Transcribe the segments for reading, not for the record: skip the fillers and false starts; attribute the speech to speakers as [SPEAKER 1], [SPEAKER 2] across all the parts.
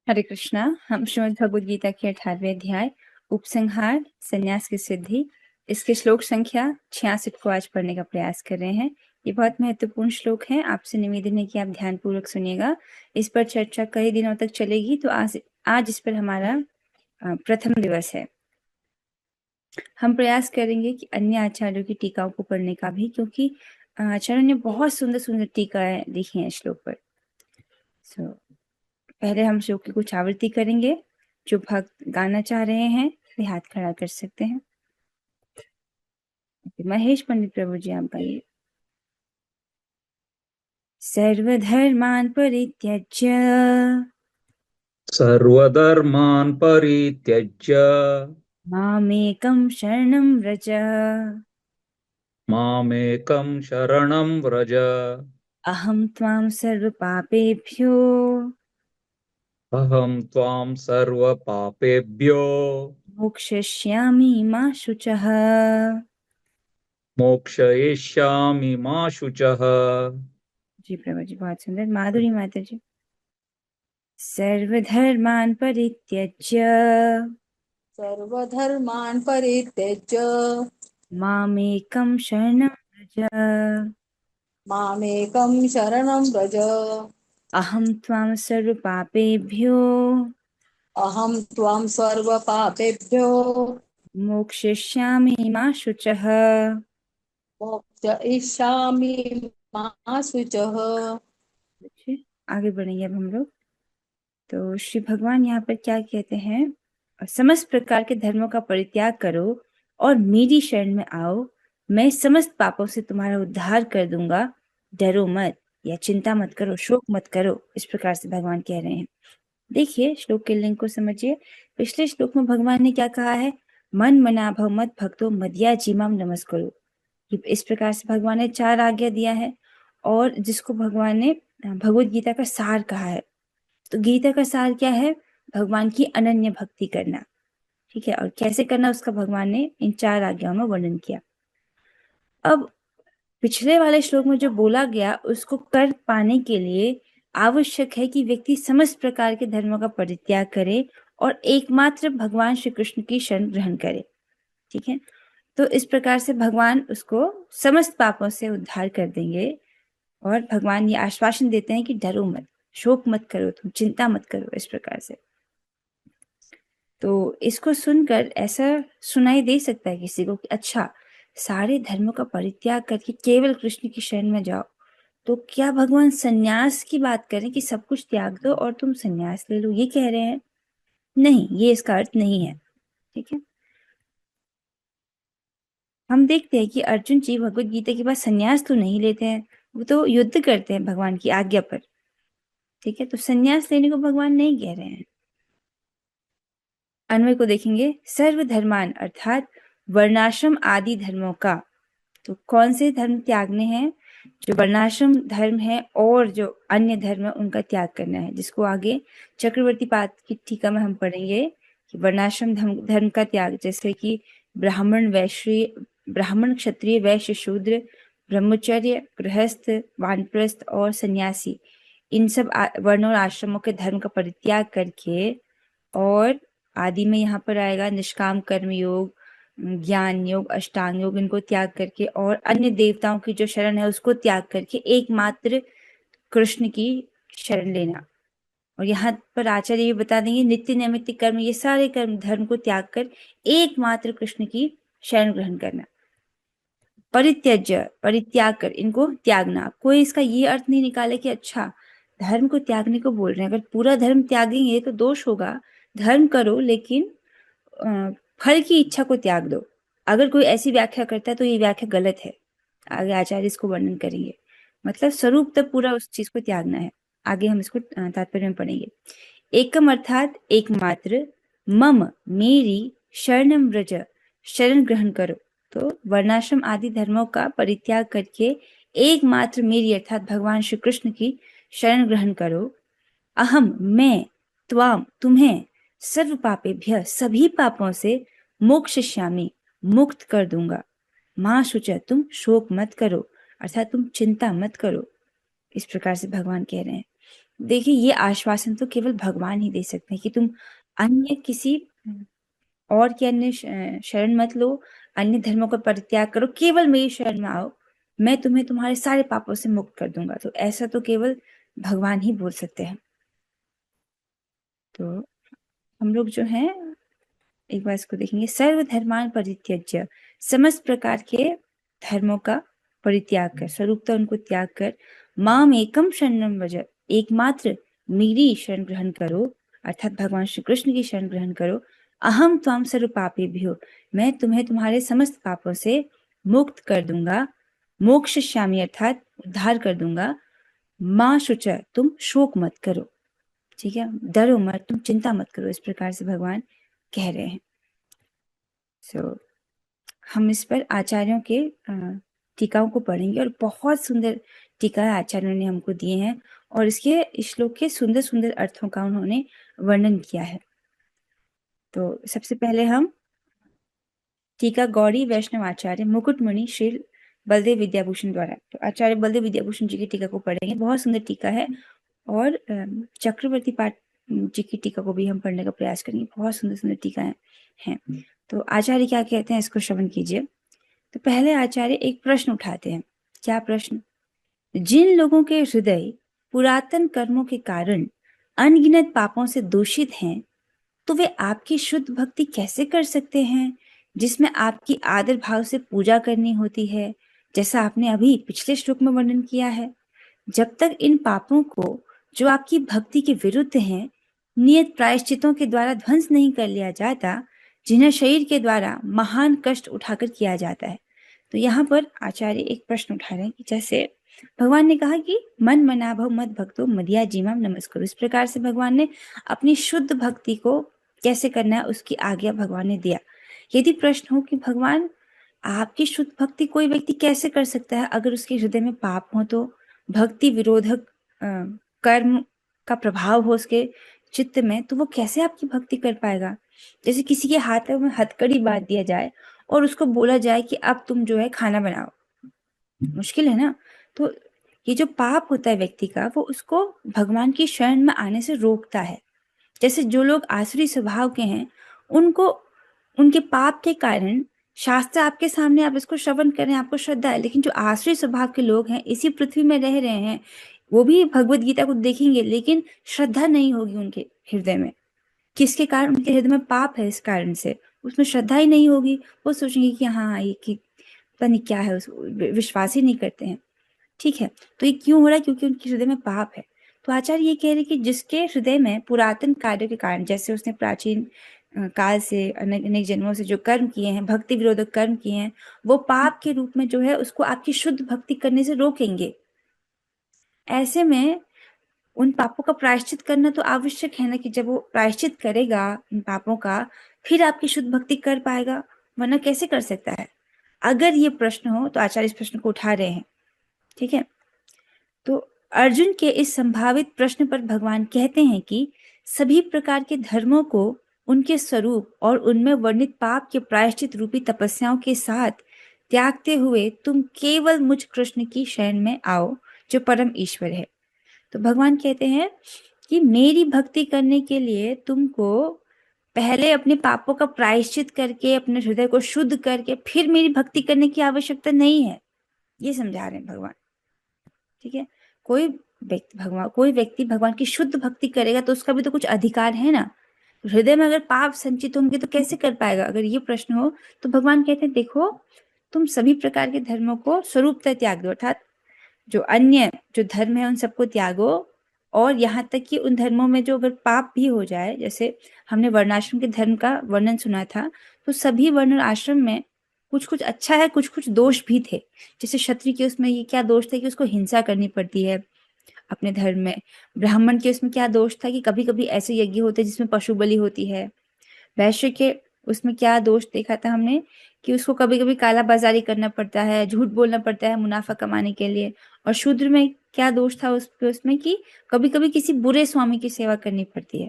[SPEAKER 1] हरे कृष्णा। हम श्रीमद् भगवद गीता के 18वें अध्याय उपसंहार संन्यास की सिद्धि इसके श्लोक संख्या 66 को आज पढ़ने का प्रयास कर रहे हैं। ये बहुत महत्वपूर्ण श्लोक है। आपसे निवेदन है कि आप ध्यान पूर्वक सुनिएगा। इस पर चर्चा कई दिनों तक चलेगी, तो आज इस पर हमारा प्रथम दिवस है। हम प्रयास करेंगे कि अन्य आचार्यों की टीकाओं को पढ़ने का भी, क्योंकि आचार्यों ने बहुत सुंदर सुंदर टीकाएं लिखी हैं श्लोक पर। पहले हम श्लोक की कुछ आवृत्ति करेंगे। जो भक्त गाना चाह रहे हैं वे हाथ खड़ा कर सकते हैं। महेश पंडित प्रभु जी, आप गाइए। सर्वधर्मान् परित्यज्य
[SPEAKER 2] सर्वधर्मान् परित्यज्य
[SPEAKER 1] मामेकं शरणं व्रज।
[SPEAKER 2] मामेकं शरणं व्रज।
[SPEAKER 1] अहं त्वां सर्वपापेभ्यो
[SPEAKER 2] अहं त्वां सर्वपापेभ्यो
[SPEAKER 1] मोक्षयिष्यामि मा शुचः।
[SPEAKER 2] मोक्षयिष्यामि मा शुचः।
[SPEAKER 1] जी प्रभु जी, बहुत सुंदर। माधुरी माता जी। सर्वधर्मान् परित्यज्य
[SPEAKER 3] सर्वधर्मान् परित्यज्य
[SPEAKER 1] मामेकं शरणं व्रज।
[SPEAKER 3] मामेकं शरणं व्रज।
[SPEAKER 1] अहं त्वां सर्वपापेभ्यो
[SPEAKER 3] अहं त्वां सर्वपापेभ्यो
[SPEAKER 1] मोक्षयिष्यामि मा शुचः।
[SPEAKER 3] मोक्षयिष्यामि मा शुचः।
[SPEAKER 1] आगे बढ़ेंगे अब हम लोग। तो श्री भगवान यहाँ पर क्या कहते हैं? समस्त प्रकार के धर्मों का परित्याग करो और मेरी शरण में आओ, मैं समस्त पापों से तुम्हारा उद्धार कर दूंगा। डरो मत या चिंता मत करो, शोक मत करो। इस प्रकार से भगवान कह रहे हैं। देखिए श्लोक के लिंग को समझिए। पिछले श्लोक में भगवान ने क्या कहा है? मन मना भव मत भक्तो मदया जीमाम नमस्करो। इस प्रकार से भगवान ने 4 आज्ञा दिया है, और जिसको भगवान ने भगवत गीता का सार कहा है। तो गीता का सार क्या है? भगवान की अनन्य भक्ति करना। ठीक है, और कैसे करना उसका भगवान ने इन 4 आज्ञाओं में वर्णन किया। अब पिछले वाले श्लोक में जो बोला गया उसको कर पाने के लिए आवश्यक है कि व्यक्ति समस्त प्रकार के धर्मों का परित्याग करे और एकमात्र भगवान श्री कृष्ण की शरण ग्रहण करे। ठीक है, तो इस प्रकार से भगवान उसको समस्त पापों से उद्धार कर देंगे। और भगवान ये आश्वासन देते हैं कि डरो मत, शोक मत करो, तुम चिंता मत करो। इस प्रकार से तो इसको सुनकर ऐसा सुनाई दे सकता है किसी को कि अच्छा, सारे धर्मों का परित्याग करके केवल कृष्ण की शरण में जाओ। तो क्या भगवान सन्यास की बात करें कि सब कुछ त्याग दो और तुम सन्यास ले लो, ये कह रहे हैं? नहीं, ये इसका अर्थ नहीं है। ठीक है, हम देखते हैं कि अर्जुन जी भगवत गीता के बाद सन्यास तो नहीं लेते हैं, वो तो युद्ध करते हैं भगवान की आज्ञा पर। ठीक है, तो सन्यास लेने को भगवान नहीं कह रहे हैं। अन्वय को देखेंगे। सर्वधर्मान अर्थात वर्णाश्रम आदि धर्मों का। तो कौन से धर्म त्यागने हैं? जो वर्णाश्रम धर्म है और जो अन्य धर्म है उनका त्याग करना है, जिसको आगे चक्रवर्ती पाद की टीका में हम पढ़ेंगे कि वर्णाश्रम धर्म का त्याग, जैसे कि ब्राह्मण क्षत्रिय वैश्य शूद्र, ब्रह्मचर्य गृहस्थ वानप्रस्थ और सन्यासी, इन सब वर्ण और आश्रमों के धर्म का परित्याग करके, और आदि में यहाँ पर आएगा निष्काम कर्म योग, ज्ञान योग, अष्टांग योग, इनको त्याग करके और अन्य देवताओं की जो शरण है उसको त्याग करके एकमात्र कृष्ण की शरण लेना। और यहाँ पर आचार्य ये बता देंगे नित्य नैमित्तिक कर्म, ये सारे कर्म धर्म को त्याग कर एकमात्र कृष्ण की शरण ग्रहण करना। परित्यज्य, परित्याग कर, इनको त्यागना। कोई इसका ये अर्थ नहीं निकाले कि अच्छा धर्म को त्यागने को बोल रहे हैं। अगर पूरा धर्म त्यागेंगे तो दोष होगा। धर्म करो लेकिन फल की इच्छा को त्याग दो। अगर कोई ऐसी व्याख्या करता है तो ये व्याख्या गलत है। आगे आचार्य इसको वर्णन करेंगे। मतलब स्वरूप तक पूरा उस चीज को त्यागना है। आगे हम इसको तात्पर्य में पढ़ेंगे। एकम अर्थात एकमात्र, मम मेरी, शरणम व्रज शरण ग्रहण करो। तो वर्णाश्रम आदि धर्मों का परित्याग करके एकमात्र मेरी अर्थात भगवान श्री कृष्ण की शरण ग्रहण करो। अहम मैं, त्वाम तुम्हें, सर्व पापेभ्य सभी पापों से, मोक्षयिष्यामि मुक्त कर दूंगा। मां शुच तुम शोक मत करो, अर्थात तुम चिंता मत करो। इस प्रकार से भगवान कह रहे हैं। देखिए, ये आश्वासन तो केवल भगवान ही दे सकते हैं कि तुम अन्य किसी और के अन्य शरण मत लो, अन्य धर्मों का परित्याग करो, केवल मेरी शरण में आओ, मैं तुम्हें तुम्हारे सारे पापों से मुक्त कर दूंगा। तो ऐसा तो केवल भगवान ही बोल सकते हैं। तो हम लोग जो हैं एक बार इसको देखेंगे। सर्वधर्मान परित्यज्य, समस्त प्रकार के धर्मों का परित्याग कर, स्वरूपता उनको त्याग कर, माम एकम शरणम व्रज, एकमात्र मेरी शरण ग्रहण करो, अर्थात भगवान श्री कृष्ण की शरण ग्रहण करो। अहम त्वाम सर्व पापेभ्यो, मैं तुम्हें तुम्हारे समस्त पापों से मुक्त कर दूंगा। मोक्षयिष्यामि, अर्थात उद्धार कर दूंगा। मां शुच, तुम शोक मत करो। ठीक है, डरो मत, तुम चिंता मत करो, इस प्रकार से भगवान कह रहे हैं। हम इस पर आचार्यों के टीकाओं को पढ़ेंगे और बहुत सुंदर टीका आचार्यों ने हमको दिए हैं और इसके श्लोक के सुंदर सुंदर अर्थों का उन्होंने वर्णन किया है। तो सबसे पहले हम टीका गौड़ी वैष्णव आचार्य मुकुटमणि श्री बलदेव विद्याभूषण द्वारा, तो आचार्य बलदेव विद्याभूषण जी की टीका को पढ़ेंगे। बहुत सुंदर टीका है और चक्रवर्ती पाठ जी की टीका को भी हम पढ़ने का प्रयास करेंगे। बहुत सुंदर सुंदर टीका हैं। तो आचार्य क्या कहते हैं, इसको श्रवण कीजिए। तो पहले आचार्य एक प्रश्न उठाते हैं। क्या प्रश्न? जिन लोगों के हृदय पुरातन कर्मों के कारण अनगिनत पापों से दूषित हैं, तो वे आपकी शुद्ध भक्ति कैसे कर सकते हैं, जिसमें आपकी आदर भाव से पूजा करनी होती है, जैसा आपने अभी पिछले श्लोक में वर्णन किया है। जब तक इन पापों को, जो आपकी भक्ति के विरुद्ध हैं, नियत प्रायश्चितों के द्वारा ध्वंस नहीं कर लिया जाता, जिन्हें शरीर के द्वारा महान कष्ट उठाकर किया जाता है। तो यहाँ पर आचार्य एक प्रश्न उठा रहे हैं कि जैसे भगवान ने कहा कि मन मना भव मद भक्तो मदिया जीवाम नमस्करो, इस प्रकार से भगवान ने अपनी शुद्ध भक्ति को कैसे करना है उसकी आज्ञा भगवान ने दिया। यदि प्रश्न हो कि भगवान आपकी शुद्ध भक्ति कोई व्यक्ति कैसे कर सकता है अगर उसके हृदय में पाप हो, तो भक्ति विरोधक कर्म का प्रभाव हो उसके चित्त में, तो वो कैसे आपकी भक्ति कर पाएगा। जैसे किसी के हाथ में हथकड़ी बांध दिया जाए और उसको बोला जाए कि अब तुम जो है खाना बनाओ, मुश्किल है ना। तो ये जो पाप होता है व्यक्ति का, वो उसको भगवान की शरण में आने से रोकता है। जैसे जो लोग आसुरी स्वभाव के हैं, उनको उनके पाप के कारण शास्त्र आपके सामने, आप इसको श्रवण करें, आपको श्रद्धा है, लेकिन जो आसुरी स्वभाव के लोग हैं, इसी पृथ्वी में रह रहे हैं, वो भी भगवत गीता को देखेंगे, लेकिन श्रद्धा नहीं होगी उनके हृदय में। किसके कारण? उनके हृदय में पाप है, इस कारण से उसमें श्रद्धा ही नहीं होगी। वो सोचेंगे कि हाँ ये कि पता नहीं क्या है, विश्वास ही नहीं करते हैं। ठीक है, तो ये क्यों हो रहा है? क्योंकि उनके हृदय में पाप है। तो आचार्य ये कह रहे कि जिसके हृदय में पुरातन कार्यों के कारण, जैसे उसने प्राचीन काल से अनेक अनेक जन्मों से जो कर्म किए हैं, भक्ति विरोधक कर्म किए हैं, वो पाप के रूप में जो है उसको आपकी शुद्ध भक्ति करने से रोकेंगे। ऐसे में उन पापों का प्रायश्चित करना तो आवश्यक है ना, कि जब वो प्रायश्चित करेगा इन पापों का, फिर आपकी शुद्ध भक्ति कर पाएगा, वरना कैसे कर सकता है। अगर ये प्रश्न हो तो आचार्य इस प्रश्न को उठा रहे हैं। ठीक है, तो अर्जुन के इस संभावित प्रश्न पर भगवान कहते हैं कि सभी प्रकार के धर्मों को उनके स्वरूप और उनमें वर्णित पाप के प्रायश्चित रूपी तपस्याओं के साथ त्यागते हुए तुम केवल मुझ कृष्ण की शरण में आओ, जो परम ईश्वर है। तो भगवान कहते हैं कि मेरी भक्ति करने के लिए तुमको पहले अपने पापों का प्रायश्चित करके, अपने हृदय को शुद्ध करके, फिर मेरी भक्ति करने की आवश्यकता नहीं है, ये समझा रहे हैं भगवान। ठीक है, कोई व्यक्ति भगवान की शुद्ध भक्ति करेगा तो उसका भी तो कुछ अधिकार है ना। हृदय में अगर पाप संचित होंगे तो कैसे कर पाएगा, अगर ये प्रश्न हो। तो भगवान कहते हैं देखो, तुम सभी प्रकार के धर्मों को स्वरूपतः त्याग दो, अर्थात जो अन्य जो धर्म है उन सबको त्यागो, और यहाँ तक कि उन धर्मों में जो अगर पाप भी हो जाए, जैसे हमने वर्णाश्रम के धर्म का वर्णन सुना था, तो सभी वर्ण और आश्रम में कुछ कुछ अच्छा है, कुछ कुछ दोष भी थे। जैसे क्षत्रिय के उसमें ये क्या दोष था कि उसको हिंसा करनी पड़ती है अपने धर्म में। ब्राह्मण के उसमें क्या दोष था कि कभी कभी ऐसे यज्ञ होते हैं जिसमें पशु बलि होती है। वैश्य के उसमें क्या दोष देखा था हमने कि उसको कभी कभी काला बाजारी करना पड़ता है, झूठ बोलना पड़ता है मुनाफा कमाने के लिए। और शूद्र में क्या दोष था उसमें कि कभी कभी किसी बुरे स्वामी की सेवा करनी पड़ती है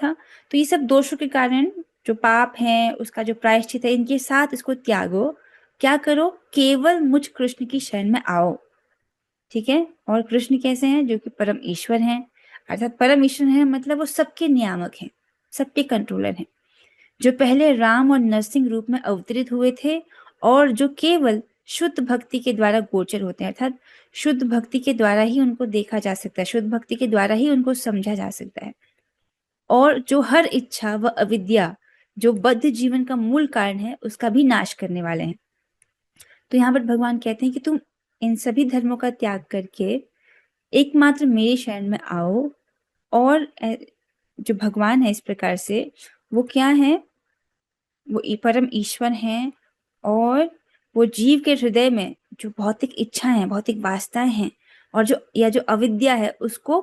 [SPEAKER 1] था। तो ये सब दोषों के कारण जो पाप है, उसका जो प्रायश्चित है, इनके साथ इसको त्यागो। क्या करो? केवल मुझ कृष्ण की शरण में आओ। ठीक है, और कृष्ण कैसे हैं? जो कि परम ईश्वर हैं। अर्थात परम ईश्वर है मतलब वो सबके नियामक हैं, सबके कंट्रोलर हैं, जो पहले राम और नरसिंह रूप में अवतरित हुए थे और जो केवल शुद्ध भक्ति के द्वारा गोचर होते हैं। अर्थात शुद्ध भक्ति के द्वारा ही उनको देखा जा सकता है, शुद्ध भक्ति के द्वारा ही उनको समझा जा सकता है, और जो हर इच्छा व अविद्या जो बद्ध जीवन का मूल कारण है उसका भी नाश करने वाले हैं। तो यहाँ पर भगवान कहते हैं कि तुम इन सभी धर्मों का त्याग करके एकमात्र मेरी शरण में आओ। और जो भगवान है इस प्रकार से वो क्या है, वो परम ईश्वर हैं, और वो जीव के हृदय में जो भौतिक इच्छाएं हैं, भौतिक वासनाएं हैं, और जो अविद्या है उसको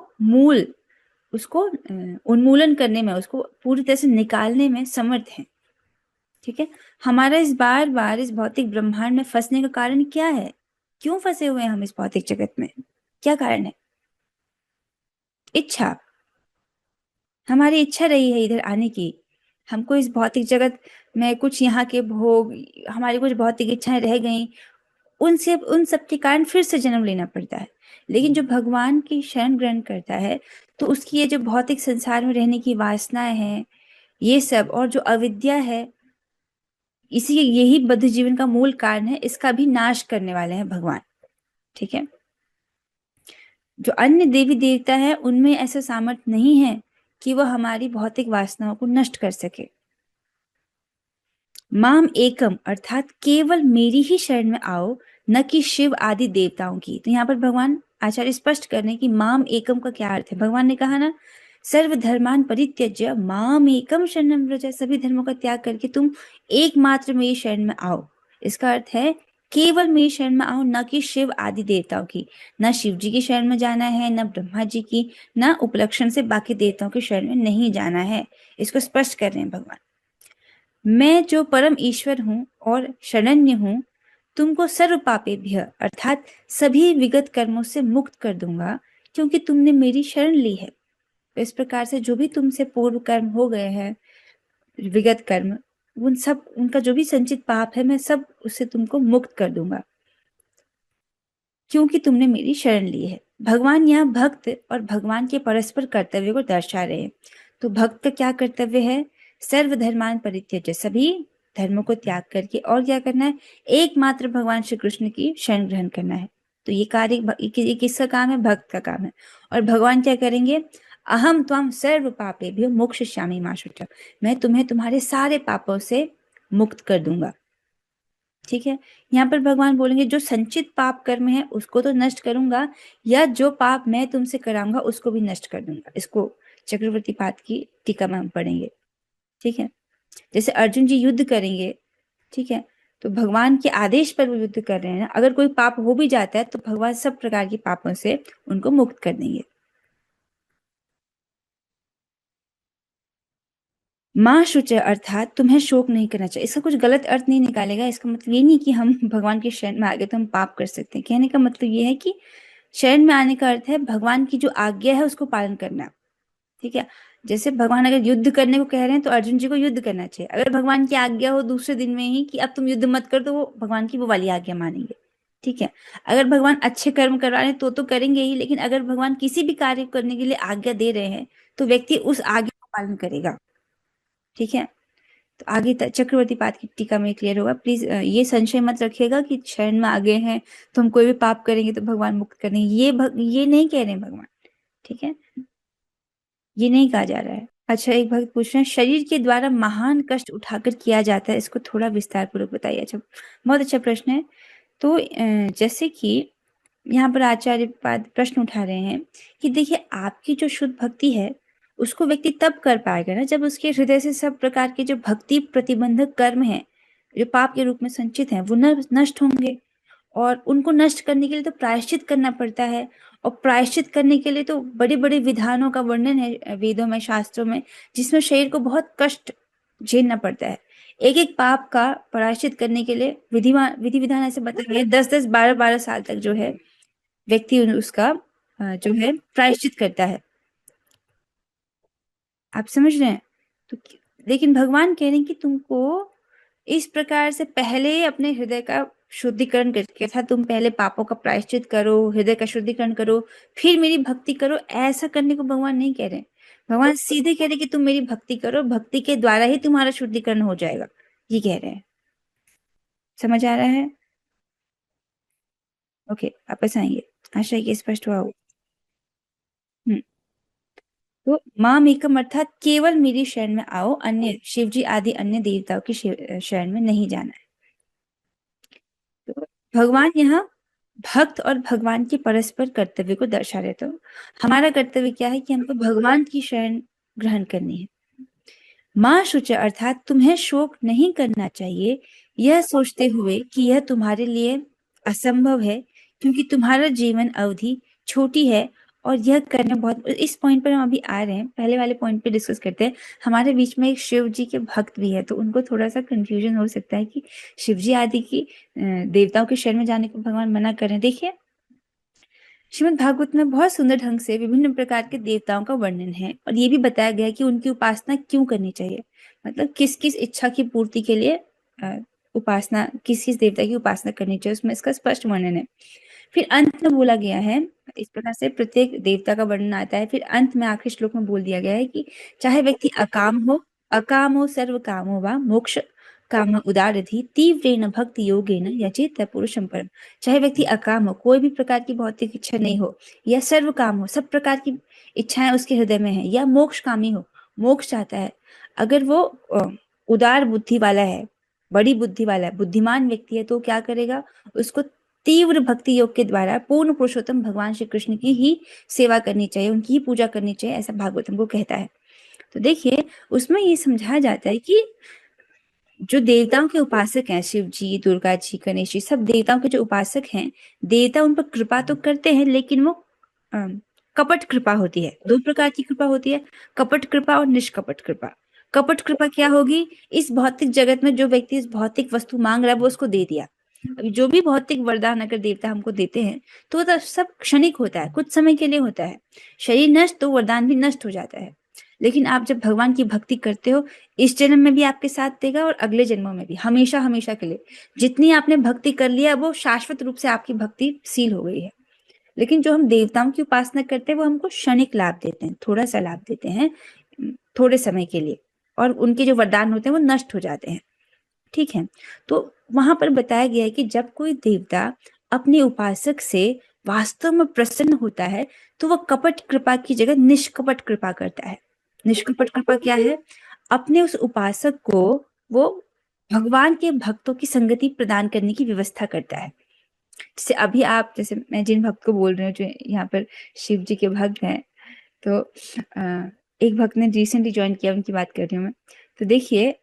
[SPEAKER 1] उन्मूलन करने में, उसको पूरी तरह से निकालने में समर्थ है। ठीक है, हमारा इस बार बार इस भौतिक ब्रह्मांड में फंसने का कारण क्या है? क्यों फंसे हुए हैं हम इस भौतिक जगत में? क्या कारण है? इच्छा। हमारी इच्छा रही है इधर आने की, हमको इस भौतिक जगत में कुछ यहाँ के भोग, हमारी कुछ भौतिक इच्छाएं रह गई, उन सब के कारण फिर से जन्म लेना पड़ता है। लेकिन जो भगवान की शरण ग्रहण करता है तो उसकी ये जो भौतिक संसार में रहने की वासनाएं हैं, ये सब, और जो अविद्या है, इसी यही बद्ध जीवन का मूल कारण है, इसका भी नाश करने वाले हैं भगवान। ठीक है, जो अन्य देवी देवता है उनमें ऐसा सामर्थ्य नहीं है कि वह हमारी भौतिक वासनाओं को नष्ट कर सके। माम एकम अर्थात केवल मेरी ही शरण में आओ, न कि शिव आदि देवताओं की। तो यहाँ पर भगवान आचार्य स्पष्ट कर रहे हैं कि माम एकम का क्या अर्थ है। भगवान ने कहा ना, सर्व धर्मान परित्यज्य माम एकम शरणम व्रज, सभी धर्मों का त्याग करके तुम एकमात्र मेरी शरण में आओ। इसका अर्थ है केवल मेरी शरण में आओ, न कि शिव आदि देवताओं की। न शिव जी की शरण में जाना है, न ब्रह्मा जी की, न उपलक्षण से बाकी देवताओं की शरण में नहीं जाना है। इसको स्पष्ट कर रहे हैं भगवान। मैं जो परम ईश्वर हूँ और शरण्य हूँ, तुमको सर्व पापेभ्य अर्थात सभी विगत कर्मों से मुक्त कर दूंगा, क्योंकि तुमने मेरी शरण ली है। तो इस प्रकार से जो भी तुमसे पूर्व कर्म हो गए हैं, विगत कर्म, उनका जो भी संचित पाप है, मैं सब उससे तुमको मुक्त कर दूंगा, क्योंकि तुमने मेरी शरण ली है। भगवान यहाँ भक्त और भगवान के परस्पर कर्तव्य को दर्शा रहे हैं। तो भक्त का क्या कर्तव्य है? सर्वधर्मान परित्यज्य, सभी धर्मों को त्याग करके और क्या करना है? एकमात्र भगवान श्री कृष्ण की शरण ग्रहण करना है। तो ये कार्य ये किसका काम है? भक्त का काम है। और भगवान क्या करेंगे? अहम त्वाम सर्व पापेभ्यो मोक्षयिष्यामि मा शुचः, मैं तुम्हें तुम्हारे सारे पापों से मुक्त कर दूंगा। ठीक है, यहाँ पर भगवान बोलेंगे जो संचित पाप कर्म है उसको तो नष्ट करूंगा, या जो पाप मैं तुमसे कराऊंगा उसको भी नष्ट कर दूंगा। इसको चक्रवर्ती पाद की टीका में हम पढ़ेंगे। ठीक है, जैसे अर्जुन जी युद्ध करेंगे, ठीक है, तो भगवान के आदेश पर वो युद्ध कर रहे हैं। अगर कोई पाप हो भी जाता है तो भगवान सब प्रकार के पापों से उनको मुक्त कर देंगे। माँ शुचः अर्थात तुम्हें शोक नहीं करना चाहिए। इसका कुछ गलत अर्थ नहीं निकालेगा। इसका मतलब ये नहीं कि हम भगवान के शरण में आ गए तो हम पाप कर सकते हैं। कहने का मतलब ये है कि शरण में आने का अर्थ है भगवान की जो आज्ञा है उसको पालन करना। ठीक है, जैसे भगवान अगर युद्ध करने को कह रहे हैं तो अर्जुन जी को युद्ध करना चाहिए। अगर भगवान की आज्ञा हो दूसरे दिन में ही कि अब तुम युद्ध मत कर, तो वो भगवान की वो वाली आज्ञा मानेंगे। ठीक है, अगर भगवान अच्छे कर्म करवा रहे हैं तो करेंगे ही, लेकिन अगर भगवान किसी भी कार्य करने के लिए आज्ञा दे रहे हैं तो व्यक्ति उस आज्ञा का पालन करेगा। ठीक है, तो आगे चक्रवर्ती पाद की टीका में क्लियर होगा। प्लीज ये संशय मत रखिएगा कि शरण में आ गए हैं तो हम कोई भी पाप करेंगे तो भगवान मुक्त करेंगे, ये नहीं कह रहे हैं भगवान। ठीक है, ये नहीं कहा जा रहा है। अच्छा, एक भक्त पूछ रहे हैं शरीर के द्वारा महान कष्ट उठाकर किया जाता है, इसको थोड़ा विस्तार पूर्वक बताइए। अच्छा, बहुत अच्छा प्रश्न है। तो जैसे कि यहाँ पर आचार्य पाद प्रश्न उठा रहे हैं कि देखिए, आपकी जो शुद्ध भक्ति है उसको व्यक्ति तब कर पाएगा ना जब उसके हृदय से सब प्रकार के जो भक्ति प्रतिबंधक कर्म हैं, जो पाप के रूप में संचित हैं, वो नष्ट होंगे। और उनको नष्ट करने के लिए तो प्रायश्चित करना पड़ता है, और प्रायश्चित करने के लिए तो बड़े बड़े विधानों का वर्णन है वेदों में, शास्त्रों में, जिसमें शरीर को बहुत कष्ट झेलना पड़ता है। एक एक पाप का प्रायश्चित करने के लिए विधि विधान ऐसे बताए गए, 10-10, 12-12 साल तक जो है व्यक्ति उसका जो है प्रायश्चित करता है। आप समझ रहे हैं? तो लेकिन भगवान कह रहे हैं कि तुमको इस प्रकार से पहले अपने हृदय का शुद्धिकरण करके था, तुम पहले पापों का प्रायश्चित करो, हृदय का शुद्धिकरण करो, फिर मेरी भक्ति करो, ऐसा करने को भगवान नहीं कह रहे। भगवान सीधे कह रहे कि तुम मेरी भक्ति करो, भक्ति के द्वारा ही तुम्हारा शुद्धिकरण हो जाएगा, ये कह रहे हैं। समझ आ रहा है? ओके, वापस आएंगे, आशा है कि स्पष्ट हुआ हो। तो माम एकम अर्थात केवल मेरी शरण में आओ, अन्य शिव जी आदि अन्य देवताओं की शरण में नहीं जाना है। तो भगवान यहाँ भक्त और भगवान के परस्पर कर्तव्य को दर्शा रहे। तो हमारा कर्तव्य क्या है कि हमको भगवान की शरण ग्रहण करनी है। माँ शुच अर्थात तुम्हें शोक नहीं करना चाहिए, यह सोचते हुए कि यह तुम्हारे लिए असंभव है, क्योंकि तुम्हारा जीवन अवधि छोटी है और यह करना बहुत। इस पॉइंट पर हम अभी आ रहे हैं, पहले वाले पॉइंट पे डिस्कस करते हैं। हमारे बीच में एक शिव जी के भक्त भी है, तो उनको थोड़ा सा कंफ्यूजन हो सकता है कि शिव जी आदि की देवताओं के शरण में जाने को भगवान मना कर रहे हैं। देखिए, श्रीमद् भागवत में बहुत सुंदर ढंग से विभिन्न प्रकार के देवताओं का वर्णन है, और ये भी बताया गया है कि उनकी उपासना क्यों करनी चाहिए, मतलब किस किस इच्छा की पूर्ति के लिए उपासना, किस किस देवता की उपासना करनी चाहिए, उसमें इसका स्पष्ट वर्णन है। फिर अंत में बोला गया है, इस प्रकार से प्रत्येक देवता का वर्णन आता है। फिर अंत में आखिरी श्लोक में बोल दिया गया है कि चाहे व्यक्ति अकाम हो सर्व कामो वा मोक्ष काम उदारधि तीव्रेण भक्ति योगेन यजेत पुरुषम परम। चाहे व्यक्ति अकाम हो, कोई भी प्रकार की भौतिक इच्छा नहीं हो, या सर्व काम हो, सब प्रकार की इच्छाएं उसके हृदय में है, या मोक्ष कामी हो, मोक्ष चाहता है, अगर वो उदार बुद्धि वाला है, बड़ी बुद्धि वाला है, बुद्धिमान व्यक्ति है, तो क्या करेगा, उसको तीव्र भक्ति योग के द्वारा पूर्ण पुरुषोत्तम भगवान श्री कृष्ण की ही सेवा करनी चाहिए, उनकी ही पूजा करनी चाहिए, ऐसा भागवतम को कहता है। तो देखिए, उसमें ये समझाया जाता है कि जो देवताओं के उपासक हैं, शिव जी, दुर्गा जी, गणेश जी, सब देवताओं के जो उपासक हैं, देवता उन पर कृपा तो करते हैं, लेकिन वो कपट कृपा होती है। दो प्रकार की कृपा होती है, कपट कृपा और निष्कपट कृपा। कपट कृपा क्या होगी, इस भौतिक जगत में जो व्यक्ति इस भौतिक वस्तु मांग रहा है वो उसको दे दिया। अभी जो भी भौतिक वरदान अगर देवता हमको देते हैं तो वो सब क्षणिक होता है, कुछ समय के लिए होता है, शरीर नष्ट तो वरदान भी नष्ट हो जाता है। लेकिन आप जब भगवान की भक्ति करते हो, इस जन्म में भी आपके साथ देगा और अगले जन्मों में भी, हमेशा हमेशा के लिए। जितनी आपने भक्ति कर लिया वो शाश्वत रूप से आपकी भक्ति सील हो गई है। लेकिन जो हम देवताओं की उपासना करते हैं वो हमको क्षणिक लाभ देते हैं, थोड़ा सा लाभ देते हैं, थोड़े समय के लिए, और उनके जो वरदान होते हैं वो नष्ट हो जाते हैं। ठीक है, तो वहां पर बताया गया है कि जब कोई देवता अपने उपासक से वास्तव में प्रसन्न होता है तो वह कपट कृपा की जगह निष्कपट कृपा करता है। निष्कपट कृपा क्या है, अपने उस उपासक को वो भगवान के भक्तों की संगति प्रदान करने की व्यवस्था करता है। जैसे अभी आप, जैसे मैं जिन भक्त को बोल रही हूँ जो यहाँ पर शिव जी के भक्त हैं, तो एक भक्त ने रिसेंटली ज्वाइन किया, उनकी बात कर रही हूँ मैं। तो देखिए,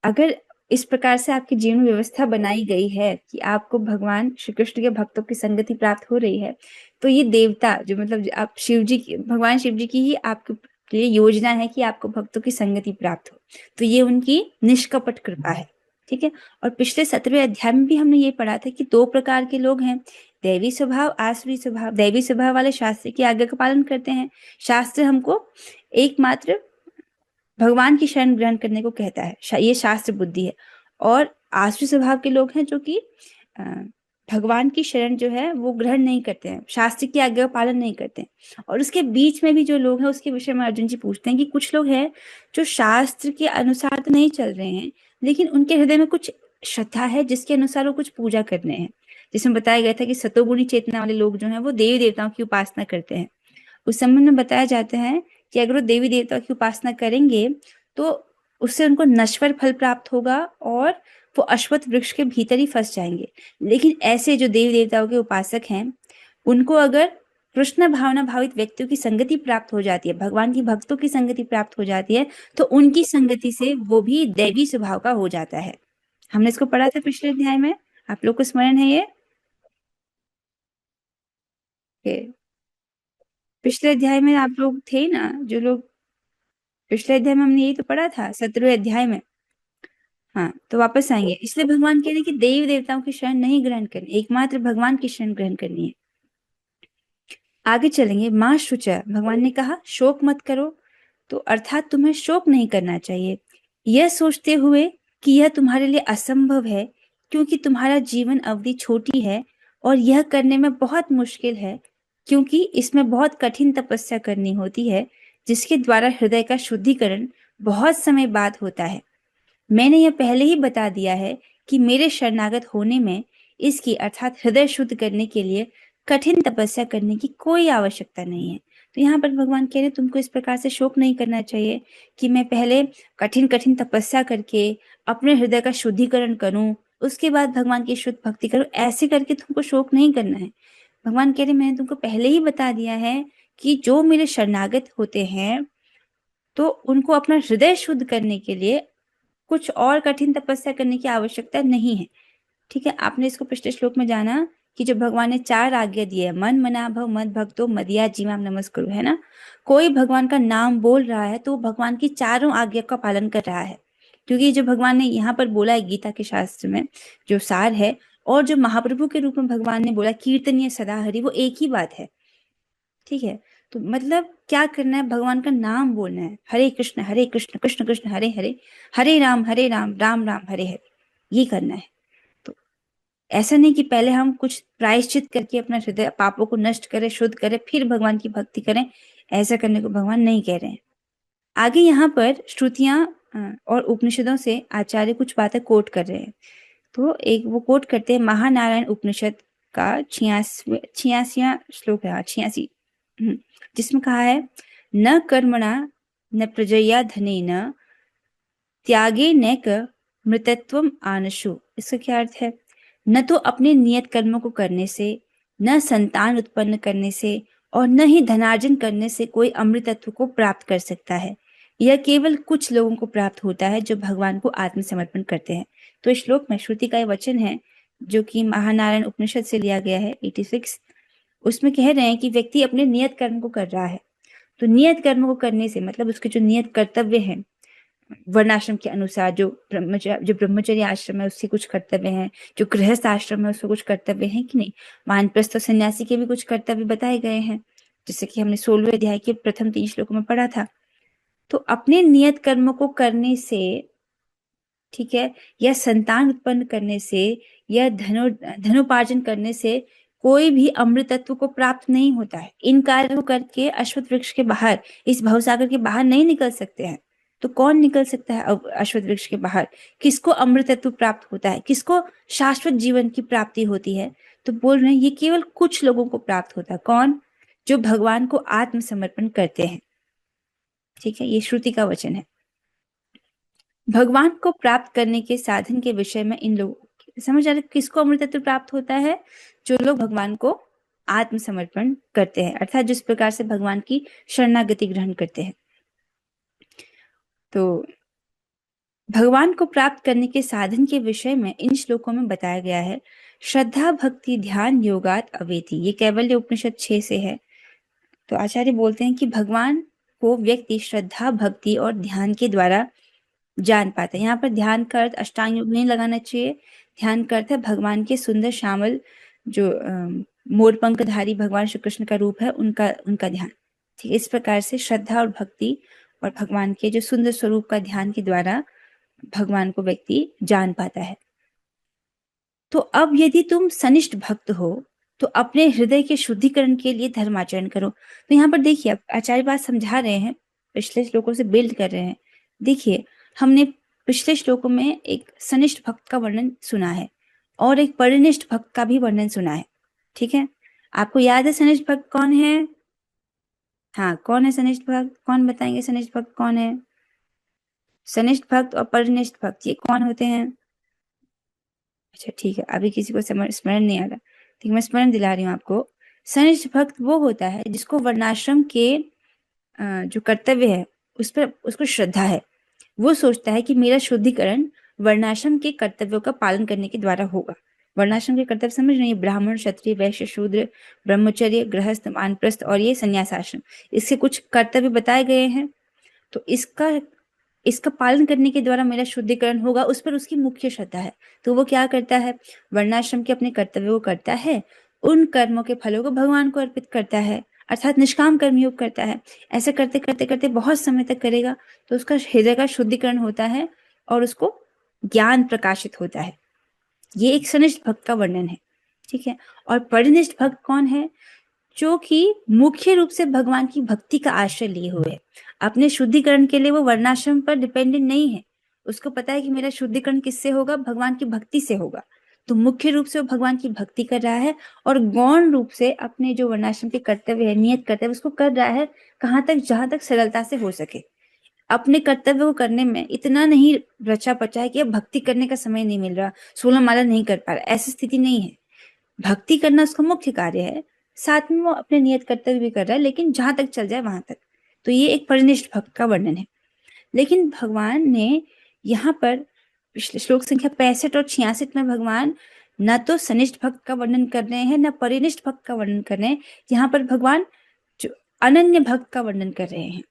[SPEAKER 1] अगर इस प्रकार से आपके जीवन में व्यवस्था बनाई गई है कि आपको भगवान श्री कृष्ण के भक्तों की संगति प्राप्त हो रही है, तो ये देवता जो, मतलब आप शिव जी की, भगवान शिव जी की ही आपके लिए योजना है कि आपको भक्तों की संगति प्राप्त हो, तो ये उनकी निष्कपट कृपा है। ठीक है, और पिछले 17वें अध्याय में भी हमने ये पढ़ा था कि दो प्रकार के लोग हैं, दैवी स्वभाव, आसुरी स्वभाव। दैवी स्वभाव वाले शास्त्र की आज्ञा का पालन करते हैं, शास्त्र हमको एकमात्र भगवान की शरण ग्रहण करने को कहता है, ये शास्त्र बुद्धि है। और आसुरी स्वभाव के लोग हैं जो कि भगवान की शरण जो है वो ग्रहण नहीं करते हैं, शास्त्र की आज्ञा का पालन नहीं करते हैं। और उसके बीच में भी जो लोग हैं, उसके विषय में अर्जुन जी पूछते हैं कि कुछ लोग हैं जो शास्त्र के अनुसार तो नहीं चल रहे हैं, लेकिन उनके हृदय में कुछ श्रद्धा है जिसके अनुसार वो कुछ पूजा कर रहे हैं। जिसमें बताया गया था कि सतोगुणी चेतना वाले लोग जो हैं वो देवी देवताओं की उपासना करते हैं। उस संबंध में बताया जाता है कि अगर वो देवी देवता की उपासना करेंगे तो उससे उनको नश्वर फल प्राप्त होगा और वो अश्वत्थ वृक्ष के भीतर ही फंस जाएंगे। लेकिन ऐसे जो देवी देवताओं के उपासक हैं, उनको अगर कृष्ण भावना भावित व्यक्तियों की संगति प्राप्त हो जाती है, भगवान की भक्तों की संगति प्राप्त हो जाती है, तो उनकी संगति से वो भी दैवी स्वभाव का हो जाता है। हमने इसको पढ़ा था पिछले अध्याय में, आप लोग को स्मरण है ये? पिछले अध्याय में आप लोग थे ना, जो लोग पिछले अध्याय में हमने यही तो पढ़ा था, 17वें अध्याय में। हाँ, तो वापस आएंगे। इसलिए भगवान कह रहे हैं कि देवी देवताओं की शरण नहीं ग्रहण करनी, एकमात्र भगवान की शरण ग्रहण करनी है। आगे चलेंगे। माँ शुचा, भगवान ने कहा शोक मत करो, तो अर्थात तुम्हें शोक नहीं करना चाहिए, यह सोचते हुए कि यह तुम्हारे लिए असंभव है क्योंकि तुम्हारा जीवन अवधि छोटी है और यह करने में बहुत मुश्किल है, क्योंकि इसमें बहुत कठिन तपस्या करनी होती है, जिसके द्वारा हृदय का शुद्धिकरण बहुत समय बाद होता है। मैंने यह पहले ही बता दिया है कि मेरे शरणागत होने में इसकी अर्थात हृदय शुद्ध करने के लिए कठिन तपस्या करने की कोई आवश्यकता नहीं है। तो यहाँ पर भगवान कह रहे हैं तुमको इस प्रकार से शोक नहीं करना चाहिए कि मैं पहले कठिन कठिन तपस्या करके अपने हृदय का शुद्धिकरण करूं, उसके बाद भगवान की शुद्ध भक्ति करूं। ऐसे करके तुमको शोक नहीं करना है। भगवान कह रहे मैंने तुमको पहले ही बता दिया है कि जो मेरे शरणागत होते हैं तो उनको अपना हृदय शुद्ध करने के लिए कुछ और कठिन तपस्या करने की आवश्यकता नहीं है। ठीक है, आपने इसको पिछले श्लोक में जाना कि जो भगवान ने 4 आज्ञा दी है, मन मना भव मद भक्तो मदिया जीवाम नमस्कुरु, है ना। कोई भगवान का नाम बोल रहा है तो भगवान की चारों आज्ञा का पालन कर रहा है, क्योंकि जो भगवान ने यहाँ पर बोला है गीता के शास्त्र में जो सार है, और जो महाप्रभु के रूप में भगवान ने बोला कीर्तनीय सदा हरि, वो एक ही बात है। ठीक है, तो मतलब क्या करना है, भगवान का नाम बोलना है, हरे कृष्ण कृष्ण कृष्ण हरे हरे, हरे राम राम राम हरे हरे, ये करना है। तो ऐसा नहीं कि पहले हम कुछ प्रायश्चित करके अपना हृदय पापों को नष्ट करें, शुद्ध करें, फिर भगवान की भक्ति करें। ऐसा करने को भगवान नहीं कह रहे हैं। आगे यहाँ पर श्रुतियां और उपनिषदों से आचार्य कुछ बातें कोट कर रहे हैं। तो एक वो कोट करते हैं महानारायण उपनिषद का 86वां श्लोक है, 86, जिसमें कहा है न कर्मणा न प्रजया धनेन त्यागे नैक मृतत्वम आनशु। इसका क्या अर्थ है? न तो अपने नियत कर्मों को करने से, न संतान उत्पन्न करने से, और न ही धनार्जन करने से कोई अमृतत्व को प्राप्त कर सकता है। यह केवल कुछ लोगों को प्राप्त होता है जो भगवान को आत्मसमर्पण करते हैं। तो इस श्लोक में श्रुति का यह वचन है जो कि महानारायण उपनिषद से लिया गया है, 86। उसमें कह रहे हैं कि व्यक्ति अपने नियत कर्म को कर रहा है। तो नियत कर्म को करने से मतलब उसके जो नियत कर्तव्य हैं वर्णाश्रम के अनुसार, जो ब्रह्मचर्य आश्रम है उसके कुछ कर्तव्य हैं, जो गृहस्थ आश्रम है उसके कुछ कर्तव्य हैं कि नहीं, वानप्रस्थ और सन्यासी के भी कुछ कर्तव्य बताए गए हैं, जैसे कि हमने 16वें अध्याय के प्रथम 3 श्लोकों में पढ़ा था। तो अपने नियत कर्म को करने से, ठीक है, या संतान उत्पन्न करने से, या धनोपार्जन करने से कोई भी अमृतत्व को प्राप्त नहीं होता है। इन कार्यों को करके अश्वत्थ वृक्ष के बाहर, इस भवसागर के बाहर नहीं निकल सकते हैं। तो कौन निकल सकता है अश्वत्थ वृक्ष के बाहर? किसको अमृतत्व प्राप्त होता है, किसको शाश्वत जीवन की प्राप्ति होती है? तो बोल रहे हैं ये केवल कुछ लोगों को प्राप्त होता है। कौन? जो भगवान को आत्मसमर्पण करते हैं। ठीक है, ये श्रुति का वचन है। भगवान को प्राप्त करने के साधन के विषय में इन लोगों समझ आ रहा है किसको अमृतत्व प्राप्त होता है? जो लोग भगवान को आत्मसमर्पण करते हैं, अर्थात जिस प्रकार से भगवान की शरणागति ग्रहण करते हैं। तो भगवान को प्राप्त करने के साधन के विषय में इन श्लोकों में बताया गया है श्रद्धा भक्ति ध्यान योगात अवेति। ये कैवल्य उपनिषद 6 से है। तो आचार्य बोलते हैं कि भगवान को व्यक्ति श्रद्धा भक्ति और ध्यान के द्वारा जान पाते हैं। यहाँ पर ध्यान का अर्थ अष्टांग योग नहीं लगाना चाहिए। ध्यान का अर्थ है भगवान के सुंदर श्यामल जो मोरपंखधारी भगवान श्री कृष्ण का रूप है, उनका ध्यान। ठीक, इस प्रकार से श्रद्धा और भक्ति और भगवान के जो सुंदर स्वरूप का ध्यान के द्वारा भगवान को व्यक्ति जान पाता है। तो अब यदि तुम सनिष्ठ भक्त हो तो अपने हृदय के शुद्धिकरण के लिए धर्माचरण करो। तो यहाँ पर देखिए आचार्य बात समझा रहे हैं, पिछले श्लोकों से बिल्ड कर रहे हैं। देखिए हमने पिछले श्लोकों में एक सनिष्ठ भक्त का वर्णन सुना है और एक परिनिष्ठ भक्त का भी वर्णन सुना है। ठीक है, आपको याद है सनिष्ठ भक्त कौन है? हाँ, कौन है सनिष्ठ भक्त? कौन बताएंगे सनिष्ठ भक्त कौन है? सनिष्ठ भक्त और परिनिष्ठ भक्त ये कौन होते हैं? अच्छा ठीक है, अभी किसी को स्मरण नहीं आ रहा, ठीक, मैं स्मरण दिला रही हूँ आपको। सनिष्ठ भक्त वो होता है जिसको वर्णाश्रम के जो कर्तव्य है उस पर उसको श्रद्धा है। वो सोचता है कि मेरा शुद्धिकरण वर्णाश्रम के कर्तव्यों का पालन करने के द्वारा होगा। वर्णाश्रम के कर्तव्य समझ रहे हैं? ब्राह्मण क्षत्रिय वैश्य शूद्र ब्रह्मचर्य गृहस्थ वानप्रस्थ और ये संन्यास आश्रम, इसके कुछ कर्तव्य बताए गए हैं। तो इसका पालन करने के द्वारा मेरा शुद्धिकरण होगा, उस पर उसकी मुख्य श्रद्धा है। तो वो क्या करता है? वर्णाश्रम के अपने कर्तव्यों को करता है, उन कर्मों के फलों को भगवान को अर्पित करता है, अर्थात निष्काम कर्मयोग करता है। ऐसे करते करते करते बहुत समय तक करेगा तो उसका हृदय का शुद्धिकरण होता है और उसको ज्ञान प्रकाशित होता है। ये एक सनिष्ठ भक्त का वर्णन है, ठीक है। और परिनिष्ठ भक्त कौन है? जो कि मुख्य रूप से भगवान की भक्ति का आश्रय लिए हुए है। अपने शुद्धिकरण के लिए वो वर्णाश्रम पर डिपेंडेंट नहीं है। उसको पता है कि मेरा शुद्धिकरण किससे होगा? भगवान की भक्ति से होगा। तो मुख्य रूप से वो भगवान की भक्ति कर रहा है और गौण रूप से अपने जो वर्णाश्रम के कर्तव्य है, नियत कर्तव्य, उसको कर रहा है कहाँ तक? जहां तक सरलता से हो सके। अपने कर्तव्य को करने में इतना नहीं रचा पचा है कि अब भक्ति करने का समय नहीं मिल रहा, 16 माला नहीं कर पा रहा, ऐसी स्थिति नहीं है। भक्ति करना उसका मुख्य कार्य है, साथ में वो अपने नियत कर्तव्य भी कर रहा है, लेकिन जहां तक चल जाए वहां तक। तो ये एक परिनिष्ठ भक्त का वर्णन है। लेकिन भगवान ने यहाँ पर श्लोक संख्या 65 और 66 में भगवान न तो सनिष्ठ भक्त का वर्णन कर रहे हैं, न परिनिष्ठ भक्त का वर्णन कर रहे हैं। यहाँ पर भगवान जो अनन्य भक्त का वर्णन कर रहे हैं।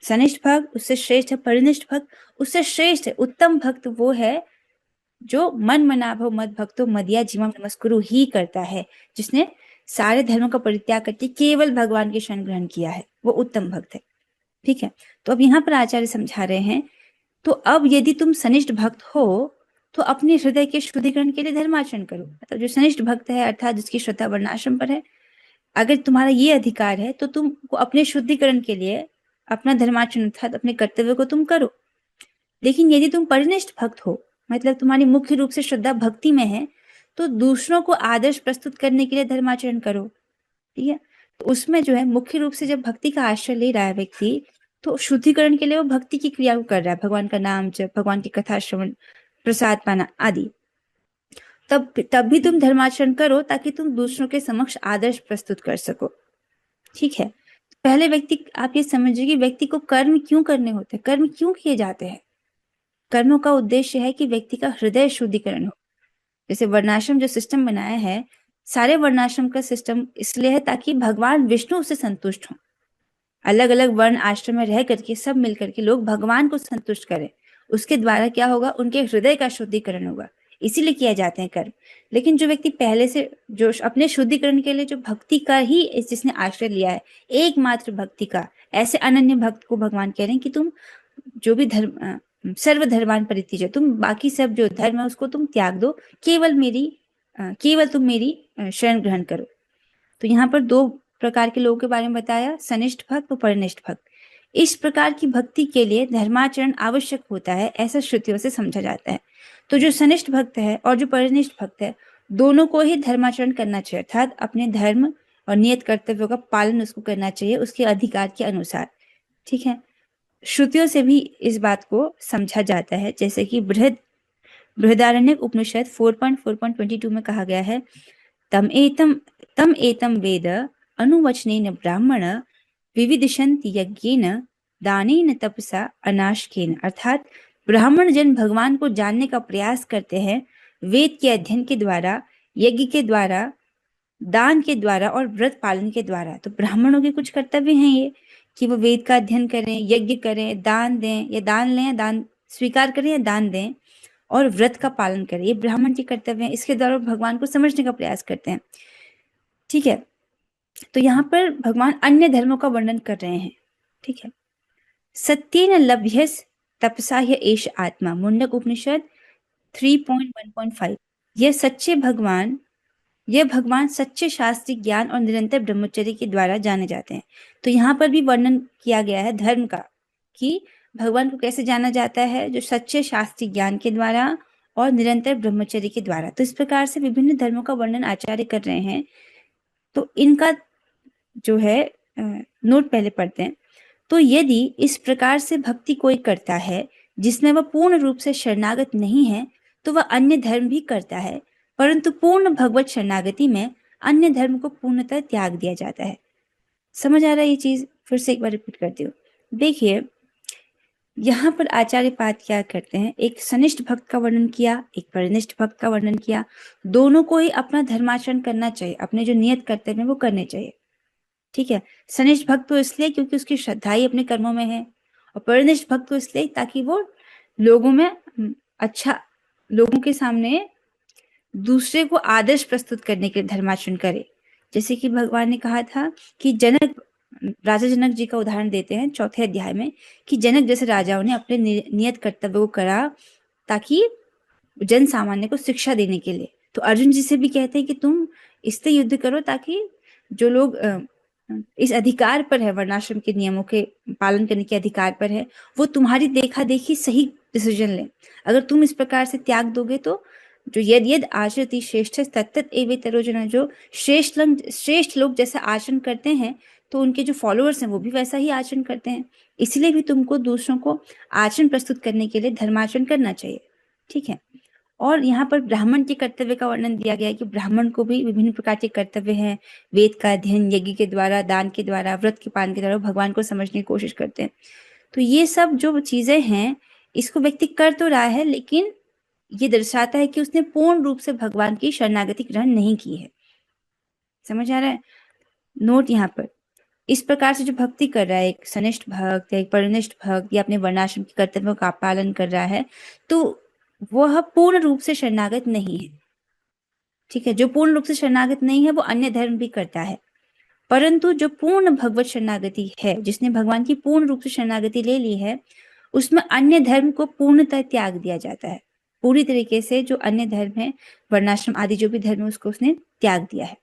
[SPEAKER 1] सनिष्ठ भक्त उससे श्रेष्ठ है, परिनिष्ठ भक्त उससे श्रेष्ठ है। उत्तम भक्त वो है जो मन मनाभव मद भक्तो मदिया जीवम नमस्कुरु ही करता है, जिसने सारे धर्मों का परित्याग करके केवल भगवान के शरण ग्रहण किया है, वो उत्तम भक्त है, ठीक है। तो अब यहाँ पर आचार्य समझा रहे हैं, तो अब यदि तुम सनिष्ठ भक्त हो तो अपने हृदय के शुद्धिकरण के लिए धर्माचरण करो। मतलब जो सनिष्ठ भक्त है अर्थात जिसकी श्रद्धा वर्णाश्रम पर है, अगर तुम्हारा ये अधिकार है तो तुमको अपने शुद्धिकरण के लिए अपना धर्माचरण अर्थात अपने कर्तव्य को तुम करो। लेकिन यदि तुम परिनिष्ठ भक्त हो, मतलब तुम्हारी मुख्य रूप से श्रद्धा भक्ति में है, तो दूसरों को आदर्श प्रस्तुत करने के लिए धर्माचरण करो, ठीक है। तो उसमें जो है मुख्य रूप से जब भक्ति का आश्रय ले रहा है व्यक्ति, तो शुद्धिकरण के लिए वो भक्ति की क्रिया को कर रहा है, भगवान का नाम जप, भगवान की कथा श्रवण, प्रसाद पाना आदि। तब भी तुम धर्माचरण करो ताकि तुम दूसरों के समक्ष आदर्श प्रस्तुत कर सको, ठीक है। पहले व्यक्ति, आप ये समझिए कि व्यक्ति को कर्म क्यों करने होते हैं, कर्म क्यों किए जाते हैं। कर्मों का उद्देश्य है कि व्यक्ति का हृदय शुद्धिकरण हो। जैसे वर्णाश्रम जो सिस्टम बनाया है, सारे वर्णाश्रम का सिस्टम इसलिए है ताकि भगवान विष्णु उससे संतुष्ट हो। अलग अलग वर्ण आश्रम में रह करके सब मिलकर के लोग भगवान को संतुष्ट करें, उसके द्वारा क्या होगा? उनके हृदय का शुद्धिकरण होगा, इसीलिए किया जाते हैं कर्म। लेकिन जो व्यक्ति पहले से जो अपने शुद्धिकरण के लिए जो भक्ति का ही जिसने आश्रय लिया है, एकमात्र भक्ति का, ऐसे अनन्य भक्त को भगवान कह रहे हैं कि तुम जो भी धर्म सर्वधर्मान परित्यज्य, तुम बाकी सब जो धर्म है उसको तुम त्याग दो, केवल तुम मेरी शरण ग्रहण करो। तो यहाँ पर दो प्रकार के लोगों के बारे में बताया, सनिष्ठ भक्त और परिनिष्ठ भक्त। इस प्रकार की भक्ति के लिए धर्माचरण आवश्यक होता है, ऐसा श्रुतियों से समझा जाता है। तो जो सनिष्ठ भक्त है और जो परिनिष्ठ भक्त है, दोनों को ही धर्माचरण करना चाहिए, अर्थात अपने धर्म और नियत कर्तव्यों का पालन उसको करना चाहिए उसके अधिकार के अनुसार, ठीक है। श्रुतियों से भी इस बात को समझा जाता है, जैसे कि बृहदारण्यक उपनिषद 4.4.22 में कहा गया है, तम एतम वेद अनुवचनेन ब्राह्मण विविदिशन्ति यज्ञेन दानेन तपसा अनाशकेन। अर्थात ब्राह्मण जन भगवान को जानने का प्रयास करते हैं वेद के अध्ययन के द्वारा, यज्ञ के द्वारा, दान के द्वारा और व्रत पालन के द्वारा। तो ब्राह्मणों के कुछ कर्तव्य हैं ये कि वो वेद का अध्ययन करें, यज्ञ करें, दान दें या दान लें, दान स्वीकार करें या दान दें, और व्रत का पालन करें। ये ब्राह्मण के कर्तव्य हैं, इसके द्वारा भगवान को समझने का प्रयास करते हैं, ठीक है। तो यहाँ पर भगवान अन्य धर्मों का वर्णन कर रहे हैं, ठीक है। सत्येन लभ्यस तपसा ह्य एष आत्मा, मुंडक उपनिषद 3.1.5। यह भगवान सच्चे शास्त्रीय ज्ञान और निरंतर ब्रह्मचर्य के द्वारा जाने जाते हैं। तो यहाँ पर भी वर्णन किया गया है धर्म का, कि भगवान को कैसे जाना जाता है, जो सच्चे शास्त्रीय ज्ञान के द्वारा और निरंतर ब्रह्मचर्य के द्वारा। तो इस प्रकार से विभिन्न धर्मों का वर्णन आचार्य कर रहे हैं। तो इनका जो है नोट पहले पढ़ते हैं। तो यदि इस प्रकार से भक्ति कोई करता है जिसमें वह पूर्ण रूप से शरणागत नहीं है, तो वह अन्य धर्म भी करता है, परंतु पूर्ण भगवत शरणागति में अन्य धर्म को पूर्णतः त्याग दिया जाता है। समझ आ रहा है ये चीज? फिर से एक बार रिपीट करती हूँ। देखिए यहाँ पर आचार्य पाद क्या करते हैं, एक सनिष्ठ भक्त का वर्णन किया, एक परिनिष्ठ भक्त का वर्णन किया। दोनों को ही अपना धर्माचरण करना चाहिए, अपने जो नियत कर्तव्य हैं वो करने चाहिए, ठीक है। सनिष्ठ भक्त तो इसलिए क्योंकि उसकी श्रद्धा ही अपने कर्मों में है, और परिनिष्ठ भक्त तो इसलिए ताकि वो लोगों में लोगों के सामने दूसरे को आदर्श प्रस्तुत करने के लिए धर्माचरण करे। जैसे कि भगवान ने कहा था कि राजा जनक जी का उदाहरण देते हैं 4थे अध्याय में, कि जनक जैसे राजाओं ने अपने नियत कर्तव्य को करा ताकि जन सामान्य को शिक्षा देने के लिए। तो अर्जुन जी से भी कहते हैं कि तुम इससे युद्ध करो ताकि जो लोग इस अधिकार पर है, वर्णाश्रम के नियमों के पालन करने के अधिकार पर है, वो तुम्हारी देखा देखी सही डिसीजन लें। अगर तुम इस प्रकार से त्याग दोगे तो जो यद यद आचरति श्रेष्ठ तत्तत एवेतरो जन, जो श्रेष्ठ लोग जैसा आचरण करते हैं तो उनके जो फॉलोअर्स हैं वो भी वैसा ही आचरण करते हैं। इसलिए भी तुमको दूसरों को आचरण प्रस्तुत करने के लिए धर्माचरण करना चाहिए। ठीक है। और यहाँ पर ब्राह्मण के कर्तव्य का वर्णन दिया गया है कि ब्राह्मण को भी विभिन्न प्रकार के कर्तव्य हैं। वेद का अध्ययन, यज्ञ के द्वारा, दान के द्वारा, व्रत के पालन के द्वारा भगवान को समझने की कोशिश करते हैं। तो ये सब जो चीजें हैं इसको व्यक्ति कर तो रहा है, लेकिन ये दर्शाता है कि उसने पूर्ण रूप से भगवान की शरणागति ग्रहण नहीं की है। समझ आ रहा है? नोट यहाँ पर, इस प्रकार से जो भक्ति कर रहा है, एक सनिष्ठ भक्त या एक परनिष्ठ भक्त या अपने वर्णाश्रम के कर्तव्यों का पालन कर रहा है, तो वह पूर्ण रूप से शरणागत नहीं है। ठीक है। जो पूर्ण रूप से शरणागत नहीं है वो अन्य धर्म भी करता है, परंतु जो पूर्ण भगवत शरणागति है, जिसने भगवान की पूर्ण रूप से शरणागति ले ली है, उसमें अन्य धर्म को पूर्णतः त्याग दिया जाता है। पूरी तरीके से जो अन्य धर्म है, वर्णाश्रम आदि जो भी धर्म है, उसको उसने त्याग दिया है।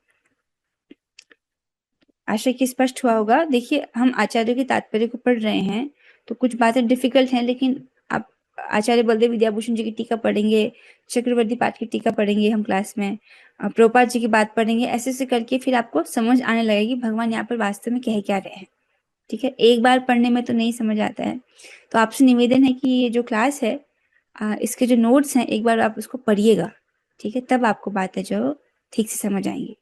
[SPEAKER 1] आशा कि स्पष्ट हुआ होगा। देखिए, हम आचार्य के तात्पर्य को पढ़ रहे हैं तो कुछ बातें डिफिकल्ट हैं, लेकिन आप आचार्य बलदेव विद्याभूषण जी की टीका पढ़ेंगे, चक्रवर्ती पाठ की टीका पढ़ेंगे हम क्लास में, प्रभुपाद जी की बात पढ़ेंगे, ऐसे ऐसे करके फिर आपको समझ आने लगेगी भगवान यहाँ पर वास्तव में कह क्या रहे हैं। ठीक है। एक बार पढ़ने में तो नहीं समझ आता है, तो आपसे निवेदन है कि ये जो क्लास है, इसके जो नोट्स हैं, एक बार आप उसको पढ़िएगा। ठीक है। तब आपको बातें जो ठीक से समझ आएंगी।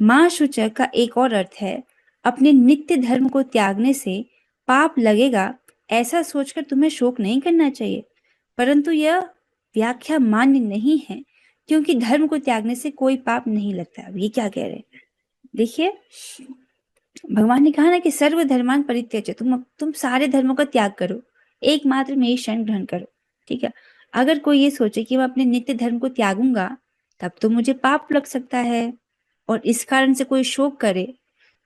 [SPEAKER 1] मां शुचर का एक और अर्थ है, अपने नित्य धर्म को त्यागने से पाप लगेगा ऐसा सोचकर तुम्हें शोक नहीं करना चाहिए, परंतु यह व्याख्या मान्य नहीं है, क्योंकि धर्म को त्यागने से कोई पाप नहीं लगता। अब ये क्या कह रहे हैं? देखिए, भगवान ने कहा ना कि सर्व धर्मान परित्यज्य, तुम सारे धर्मों का त्याग करो, एकमात्र मेरी शरण ग्रहण करो। ठीक है। अगर कोई ये सोचे कि मैं अपने नित्य धर्म को त्यागूंगा तब तो मुझे पाप लग सकता है, और इस कारण से कोई शोक करे,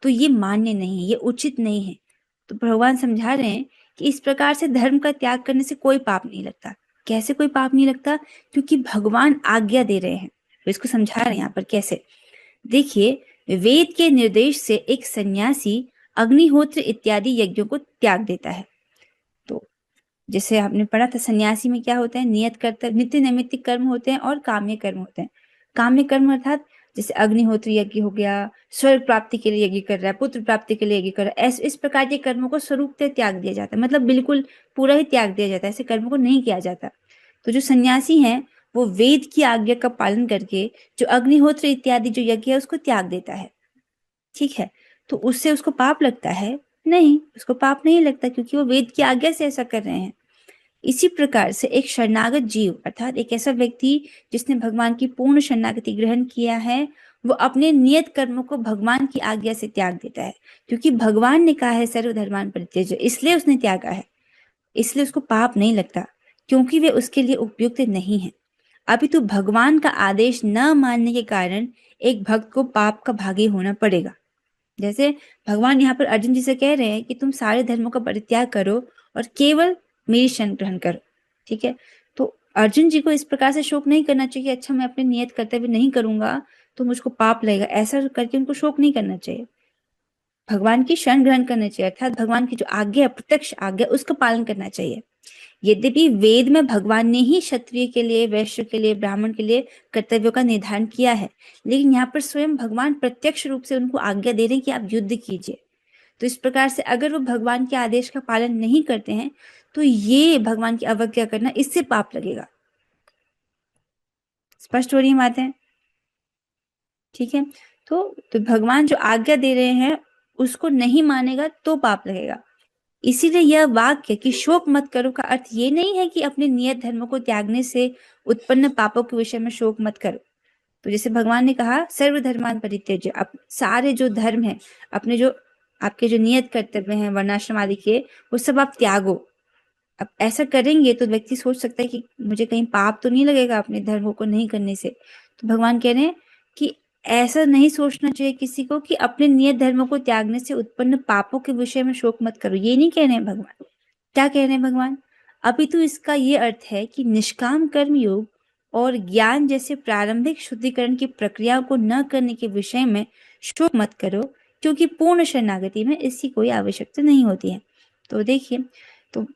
[SPEAKER 1] तो ये मान्य नहीं, ये उचित नहीं है। तो भगवान समझा रहे हैं कि इस प्रकार से धर्म का त्याग करने से कोई पाप नहीं लगता। कैसे कोई पाप नहीं लगता? क्योंकि भगवान आज्ञा दे रहे हैं। तो इसको समझा रहे हैं यहाँ पर कैसे। देखिए, वेद के निर्देश से एक सन्यासी अग्निहोत्र इत्यादि यज्ञों को त्याग देता है। तो जैसे आपने पढ़ा था, सन्यासी में क्या होता है? नियत कर्तव्य, नित्य नैमित्तिक कर्म होते हैं और काम्य कर्म होते हैं। काम्य कर्म अर्थात जैसे अग्निहोत्र यज्ञ हो गया, स्वर्ग प्राप्ति के लिए यज्ञ कर रहा है, पुत्र प्राप्ति के लिए यज्ञ कर रहा है, इस प्रकार के कर्मों को स्वरूपतः त्याग दिया जाता है, मतलब बिल्कुल पूरा ही त्याग दिया जाता है, ऐसे कर्मों को नहीं किया जाता। तो जो सन्यासी हैं वो वेद की आज्ञा का पालन करके जो अग्निहोत्र इत्यादि जो यज्ञ है उसको त्याग देता है। ठीक है। तो उससे उसको पाप लगता है? नहीं, उसको पाप नहीं लगता, क्योंकि वो वेद की आज्ञा से ऐसा कर रहे हैं। इसी प्रकार से एक शरणागत जीव अर्थात एक ऐसा व्यक्ति जिसने भगवान की पूर्ण शरणागति ग्रहण किया है, वो अपने नियत कर्मों को भगवान की आज्ञा से त्याग देता है, क्योंकि भगवान ने कहा है सर्वधर्मान परित्यज्य, इसलिए उसने त्यागा है। इसलिए उसको पाप नहीं लगता, क्योंकि वे उसके लिए उपयुक्त नहीं है। अभी तो भगवान का आदेश न मानने के कारण एक भक्त को पाप का भागी होना पड़ेगा। जैसे भगवान यहाँ पर अर्जुन जी से कह रहे हैं कि तुम सारे धर्मों का परित्याग करो और केवल मेरी शरण ग्रहण करो। ठीक है। तो अर्जुन जी को इस प्रकार से शोक नहीं करना चाहिए, अच्छा मैं अपने नियत कर्तव्य नहीं करूंगा तो मुझको पाप लगेगा, ऐसा करके उनको शोक नहीं करना चाहिए। भगवान की शरण ग्रहण करना चाहिए, अर्थात भगवान की जो आज्ञा, प्रत्यक्ष आज्ञा, उसका पालन करना चाहिए। यद्यपि वेद में भगवान ने ही क्षत्रिय के लिए, वैश्य के लिए, ब्राह्मण के लिए कर्तव्यों का निर्धारण किया है, लेकिन यहाँ पर स्वयं भगवान प्रत्यक्ष रूप से उनको आज्ञा दे रहे हैं कि आप युद्ध कीजिए। तो इस प्रकार से अगर वो भगवान के आदेश का पालन नहीं करते हैं तो ये भगवान की अवज्ञा करना, इससे पाप लगेगा। स्पष्ट हो रही है बातें? ठीक है। तो भगवान जो आज्ञा दे रहे हैं उसको नहीं मानेगा तो पाप लगेगा। इसीलिए यह वाक्य कि शोक मत करो का अर्थ ये नहीं है कि अपने नियत धर्मों को त्यागने से उत्पन्न पापों के विषय में शोक मत करो। तो जैसे भगवान ने कहा सर्वधर्मान परित्यज्य, अब सारे जो धर्म है, अपने जो आपके जो नियत कर्तव्य हैं वर्णाश्रम आदि के, वो सब आप त्यागो। अब ऐसा करेंगे तो व्यक्ति सोच सकता है कि मुझे कहीं पाप तो नहीं लगेगा अपने धर्मों को नहीं करने से। तो भगवान कह रहे हैं कि ऐसा नहीं सोचना चाहिए किसी को कि अपने नियत धर्मों को त्यागने से उत्पन्न पापों के विषय में शोक मत करो। ये नहीं कह रहे हैं भगवान। क्या कह रहे हैं भगवान? अभी तो इसका ये अर्थ है कि निष्काम कर्म योग और ज्ञान जैसे प्रारंभिक शुद्धिकरण की प्रक्रियाओं को न करने के विषय में शोक मत करो, क्योंकि पूर्ण शरणागति में इसकी कोई आवश्यकता नहीं होती है। तो देखिए, तो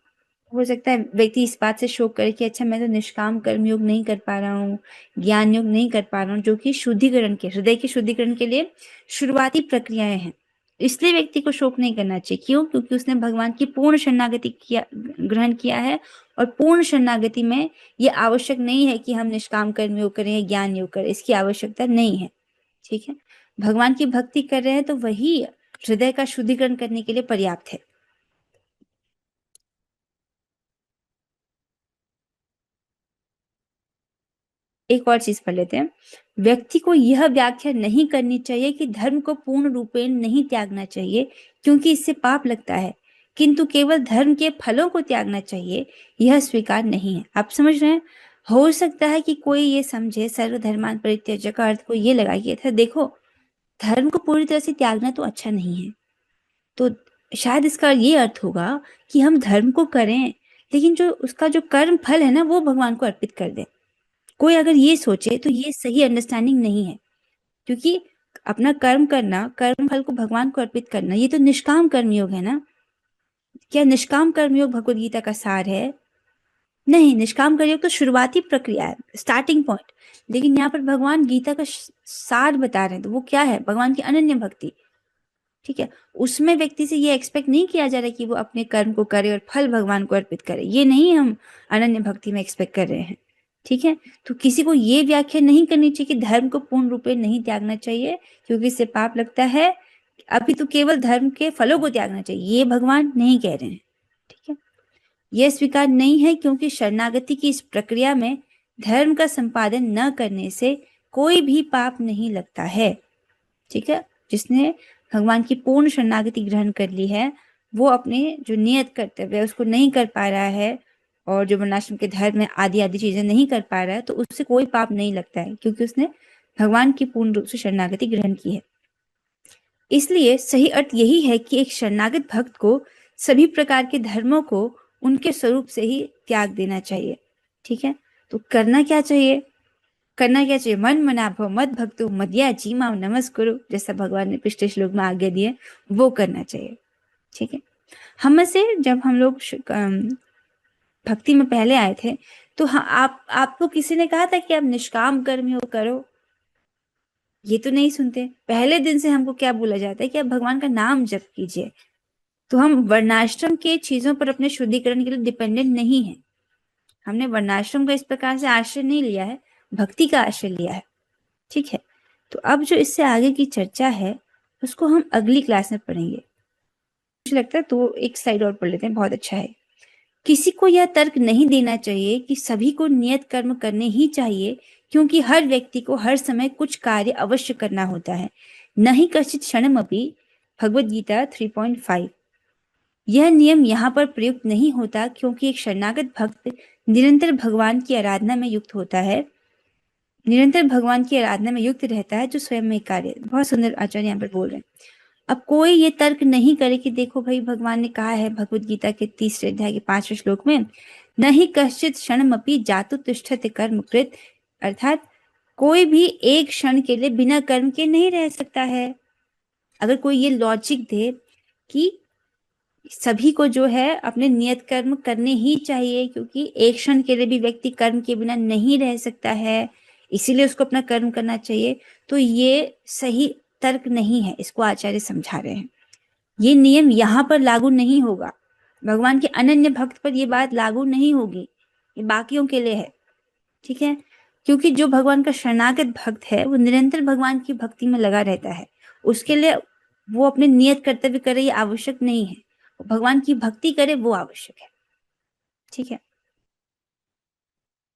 [SPEAKER 1] हो सकता है व्यक्ति इस बात से शोक करे कि अच्छा, मैं तो निष्काम कर्म योग नहीं कर पा रहा हूँ, ज्ञान योग नहीं कर पा रहा हूँ, जो कि शुद्धिकरण के, हृदय के शुद्धिकरण के लिए शुरुआती प्रक्रियाएं हैं। इसलिए व्यक्ति को शोक नहीं करना चाहिए। क्यों? क्योंकि उसने भगवान की पूर्ण शरणागति किया, ग्रहण किया है। और पूर्ण शरणागति में ये आवश्यक नहीं है कि हम निष्काम कर्म योग करें या ज्ञान योग करें, इसकी आवश्यकता नहीं है। ठीक है, भगवान की भक्ति कर रहे हैं तो वही हृदय का शुद्धिकरण करने के लिए पर्याप्त है। एक और चीज पढ़ लेते हैं। व्यक्ति को यह व्याख्या नहीं करनी चाहिए कि धर्म को पूर्ण रूपेण नहीं त्यागना चाहिए, क्योंकि इससे पाप लगता है, किंतु केवल धर्म के फलों को त्यागना चाहिए, यह स्वीकार नहीं है। आप समझ रहे हैं? हो सकता है कि कोई ये समझे सर्वधर्मान परित्यज्य का अर्थ को ये लगाइए था, देखो धर्म को पूरी तरह से त्यागना तो अच्छा नहीं है, तो शायद इसका ये अर्थ होगा कि हम धर्म को करें, लेकिन जो उसका जो कर्म फल है ना, वो भगवान को अर्पित कर दें। कोई अगर ये सोचे तो ये सही अंडरस्टैंडिंग नहीं है, क्योंकि अपना कर्म करना, कर्म फल को भगवान को अर्पित करना, ये तो निष्काम कर्मयोग है ना। क्या निष्काम कर्मयोग भगवत गीता का सार है? नहीं, निष्काम कर्मयोग तो शुरुआती प्रक्रिया है, स्टार्टिंग पॉइंट। लेकिन यहाँ पर भगवान गीता का सार बता रहे हैं, तो वो क्या है? भगवान की अनन्य भक्ति। ठीक है, उसमें व्यक्ति से ये एक्सपेक्ट नहीं किया जा रहा कि वो अपने कर्म को करे और फल भगवान को अर्पित करे, ये नहीं हम अनन्य भक्ति में एक्सपेक्ट कर रहे हैं। ठीक है, तो किसी को ये व्याख्या नहीं करनी चाहिए कि धर्म को पूर्ण रूप में नहीं त्यागना चाहिए क्योंकि इससे पाप लगता है, अभी तो केवल धर्म के फलों को त्यागना चाहिए, ये भगवान नहीं कह रहे हैं। ठीक है, यह स्वीकार नहीं है, क्योंकि शरणागति की इस प्रक्रिया में धर्म का संपादन न करने से कोई भी पाप नहीं लगता है। ठीक है, जिसने भगवान की पूर्ण शरणागति ग्रहण कर ली है, वो अपने जो नियत कर्तव्य है उसको नहीं कर पा रहा है, और जो वर्णाश्रम के धर्म में आदि आदि चीजें नहीं कर पा रहा है, तो उससे कोई पाप नहीं लगता है, क्योंकि उसने भगवान की पूर्ण रूप से शरणागति ग्रहण की है। इसलिए सही अर्थ यही है कि एक शरणागत भक्त को सभी प्रकार के धर्मों को उनके स्वरूप से ही त्याग देना चाहिए। ठीक है, तो करना क्या चाहिए? करना क्या चाहिए? मन मना भव मत भक्तो मदया जीमा नमस्कुरु, जैसा भगवान ने पिछले श्लोक में आज्ञा दी है, वो करना चाहिए। ठीक है, हम में से जब हम लोग भक्ति में पहले आए थे, तो हाँ, आपको किसी ने कहा था कि आप निष्काम कर्म योग करो? ये तो नहीं सुनते। पहले दिन से हमको क्या बोला जाता है कि आप भगवान का नाम जप कीजिए। तो हम वर्णाश्रम के चीजों पर अपने शुद्धिकरण के लिए डिपेंडेंट नहीं है। हमने वर्णाश्रम का इस प्रकार से आश्रय नहीं लिया है, भक्ति का आश्रय लिया है। ठीक है, तो अब जो इससे आगे की चर्चा है उसको हम अगली क्लास में पढ़ेंगे। मुझे लगता है तो एक स्लाइड और पढ़ लेते हैं, बहुत अच्छा है। किसी को यह तर्क नहीं देना चाहिए कि सभी को नियत कर्म करने ही चाहिए, क्योंकि हर व्यक्ति को हर समय कुछ कार्य अवश्य करना होता है, न ही कश्चित क्षणमपि। भगवद गीता 3.5। यह नियम यहाँ पर प्रयुक्त नहीं होता, क्योंकि एक शरणागत भक्त निरंतर भगवान की आराधना में युक्त होता है, निरंतर भगवान की आराधना में युक्त रहता है, जो स्वयं में कार्य। बहुत सुंदर आचार्य यहाँ पर बोल रहे हैं। अब कोई ये तर्क नहीं करे कि देखो भाई, भगवान ने कहा है भगवत गीता के 3 अध्याय के 5वें श्लोक में, न ही कश्चित क्षणमपि जातु तिष्ठति कर्म कृत, अर्थात कोई भी एक क्षण के लिए बिना कर्म के नहीं रह सकता है। अगर कोई ये लॉजिक दे कि सभी को जो है अपने नियत कर्म करने ही चाहिए, क्योंकि एक क्षण के लिए भी व्यक्ति कर्म के बिना नहीं रह सकता है, इसीलिए उसको अपना कर्म करना चाहिए, तो ये सही तर्क नहीं है। इसको आचार्य समझा रहे हैं। ये नियम यहाँ पर लागू नहीं होगा, भगवान के अनन्य भक्त पर ये बात लागू नहीं होगी, ये बाकियों के लिए है। ठीक है, क्योंकि जो भगवान का शरणागत भक्त है वो निरंतर भगवान की भक्ति में लगा रहता है, उसके लिए वो अपने नियत कर्तव्य करे ये आवश्यक नहीं है, भगवान की भक्ति करे वो आवश्यक है। ठीक है,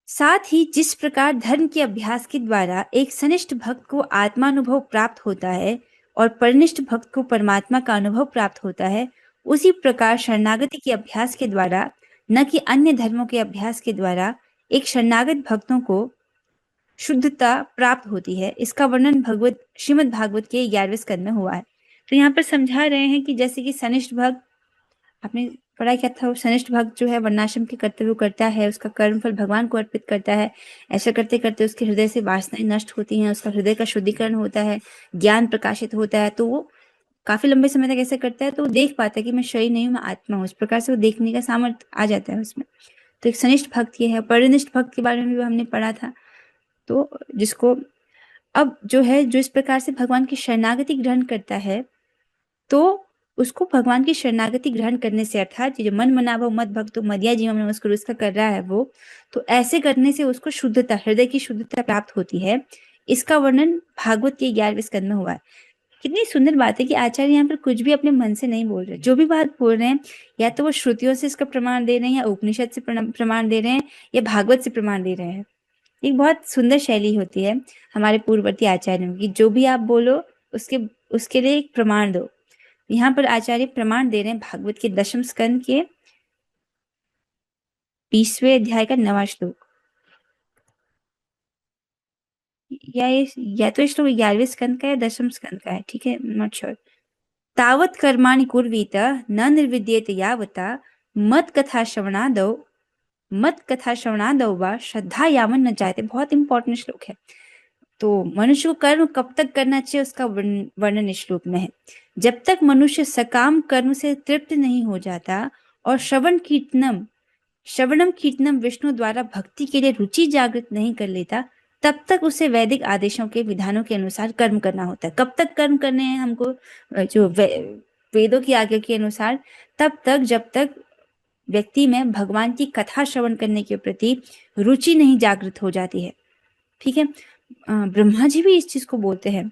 [SPEAKER 1] साथ ही जिस प्रकार धर्म के अभ्यास के द्वारा एक सनिष्ठ भक्त को आत्मानुभव प्राप्त होता है और परनिष्ठ भक्त को परमात्मा का अनुभव प्राप्त होता है, उसी प्रकार शरणागति के अभ्यास के द्वारा, न कि अन्य धर्मों के अभ्यास के द्वारा, एक शरणागत भक्तों को शुद्धता प्राप्त होती है। इसका वर्णन श्रीमद् भागवत के 11वें स्कंद में हुआ है। तो यहाँ पर समझा रहे हैं कि जैसे कि सनिष्ठ भक्त, आपने पढ़ा क्या था, वो सनिष्ठ भक्त जो है वर्णाश्रम के कर्तव्य करता है, उसका कर्मफल भगवान को अर्पित करता है। ऐसा करते करते उसके हृदय से वासनाएं नष्ट होती हैं, उसका हृदय का शुद्धिकरण होता है, ज्ञान प्रकाशित होता है। तो वो काफी लंबे समय तक ऐसा करता है, तो वो देख पाता है कि मैं शरीर नहीं हूँ, मैं आत्मा हूँ। इस प्रकार से वो देखने का सामर्थ्य आ जाता है उसमें। तो एक सनिष्ठ भक्त ये है। परिनिष्ठ भक्त के बारे में भी हमने पढ़ा था। तो जिसको अब जो है, जो इस प्रकार से भगवान की शरणागति ग्रहण करता है, तो उसको भगवान की शरणागति ग्रहण करने से, अर्थात जो मन मनाभव मत भक्तो मदीया जीवम नमस्कुरु उसका कर रहा है वो, तो ऐसे करने से उसको शुद्धता, हृदय की शुद्धता प्राप्त होती है। इसका वर्णन भागवत के 11वें स्कंद में हुआ है। कितनी सुंदर बात है कि आचार्य यहाँ पर कुछ भी अपने मन से नहीं बोल रहे। जो भी बात बोल रहे हैं, या तो वो श्रुतियों से इसका प्रमाण दे रहे हैं, या उपनिषद से प्रमाण दे रहे हैं, या भागवत से प्रमाण दे रहे हैं। एक बहुत सुंदर शैली होती है हमारे पूर्ववर्ती आचार्यों की, जो भी आप बोलो उसके उसके लिए एक प्रमाण दो। यहाँ पर आचार्य प्रमाण दे रहे हैं भागवत के 10वें स्कंद के 20वें अध्याय का 9वां श्लोक, या तो श्लोक 11वें स्कंद का या 10वें स्कंद का है, ठीक है, नॉट श्योर। तावत कर्माणि कुर्वीत न निर्विद्येत यावता मत कथा श्रवणादौ वा श्रद्धा यावन न जायते। बहुत इंपॉर्टेंट श्लोक है। तो मनुष्य को कर्म कब तक करना चाहिए, उसका वर्णन इस श्लोक में है। जब तक मनुष्य सकाम कर्म से तृप्त नहीं हो जाता और श्रवणम कीर्तनम विष्णु द्वारा भक्ति के लिए रुचि जागृत नहीं कर लेता, तब तक उसे वैदिक आदेशों के विधानों के अनुसार कर्म करना होता है। कब तक कर्म करने हैं हमको, जो वेदों की आज्ञा के अनुसार, तब तक जब तक व्यक्ति में भगवान की कथा श्रवण करने के प्रति रुचि नहीं जागृत हो जाती है। ठीक है, ब्रह्मा जी भी इस चीज को बोलते हैं।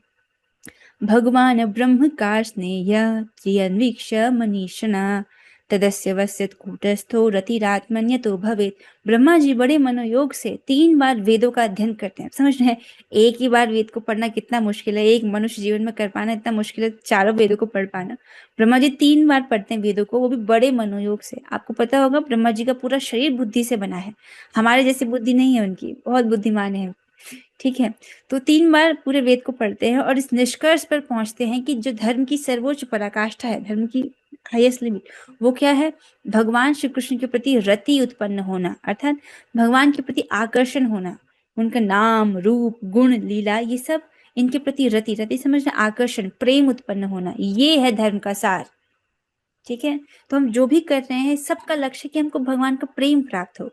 [SPEAKER 1] भगवान ब्रह्म कार्ष्णेय त्रियन्वीक्ष मनीषणा तदस्य वस्यत कूटस्थो रतिरात्मन्यतो भवेत। ब्रह्मा जी बड़े मनोयोग से 3 बार वेदों का अध्ययन करते हैं। समझ रहे हैं, एक ही बार वेद को पढ़ना कितना मुश्किल है, एक मनुष्य जीवन में कर पाना इतना मुश्किल है, चारों वेदों को पढ़ पाना। ब्रह्मा जी 3 बार पढ़ते हैं वेदों को, वो भी बड़े मनोयोग से। आपको पता होगा ब्रह्मा जी का पूरा शरीर बुद्धि से बना है, हमारे जैसी बुद्धि नहीं है उनकी, बहुत बुद्धिमान है। ठीक है, तो 3 बार पूरे वेद को पढ़ते हैं और इस निष्कर्ष पर पहुंचते हैं कि जो धर्म की सर्वोच्च पराकाष्ठा है, धर्म की हाईएस्ट लिमिट, वो क्या है? भगवान श्री कृष्ण के प्रति रति उत्पन्न होना, अर्थात भगवान के प्रति आकर्षण होना। उनका नाम, रूप, गुण, लीला, ये सब इनके प्रति रति समझना, आकर्षण, प्रेम उत्पन्न होना, ये है धर्म का सार। ठीक है, तो हम जो भी कर रहे हैं सबका लक्ष्य कि हमको भगवान का प्रेम प्राप्त हो।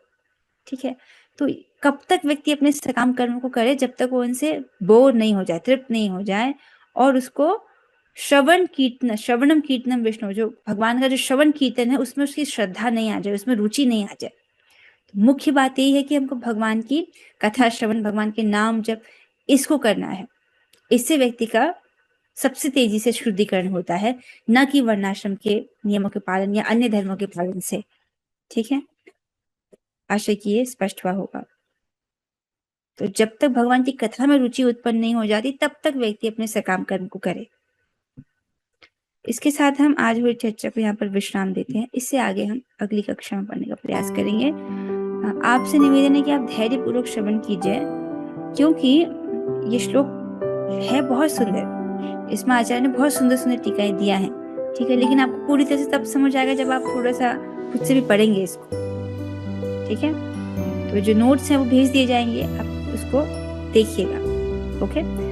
[SPEAKER 1] ठीक है, तो कब तक व्यक्ति अपने सकाम कर्म को करे? जब तक वो उनसे बोर नहीं हो जाए, तृप्त नहीं हो जाए, और उसको श्रवणम कीर्तनम विष्णु, जो भगवान का जो श्रवण कीर्तन है उसमें उसकी श्रद्धा नहीं आ जाए, उसमें रुचि नहीं आ जाए। तो मुख्य बात यही है कि हमको भगवान की कथा श्रवण, भगवान के नाम जप, इसको करना है। इससे व्यक्ति का सबसे तेजी से शुद्धिकरण होता है, न कि वर्णाश्रम के नियमों के पालन या अन्य धर्मों के पालन से। ठीक है, आशा की ये स्पष्ट हुआ होगा। तो जब तक भगवान की कथा में रुचि उत्पन्न नहीं हो जाती, तब तक व्यक्ति अपने सकाम कर्म को करे। इसके साथ हम आज हुई चर्चा को यहाँ पर विश्राम देते हैं। इससे आगे हम अगली कक्षा में पढ़ने का प्रयास करेंगे। आपसे निवेदन है कि आप धैर्यपूर्वक श्रवण कीजिए, क्योंकि ये श्लोक है बहुत सुंदर। इसमें आचार्य ने बहुत सुंदर सुंदर टीकाएं दिया है। ठीक है, लेकिन आपको पूरी तरह से तब समझ आएगा जब आप थोड़ा सा खुद से भी पढ़ेंगे इसको। ठीक है, तो जो नोट्स हैं वो भेज दिए जाएंगे, आप उसको देखिएगा। ओके।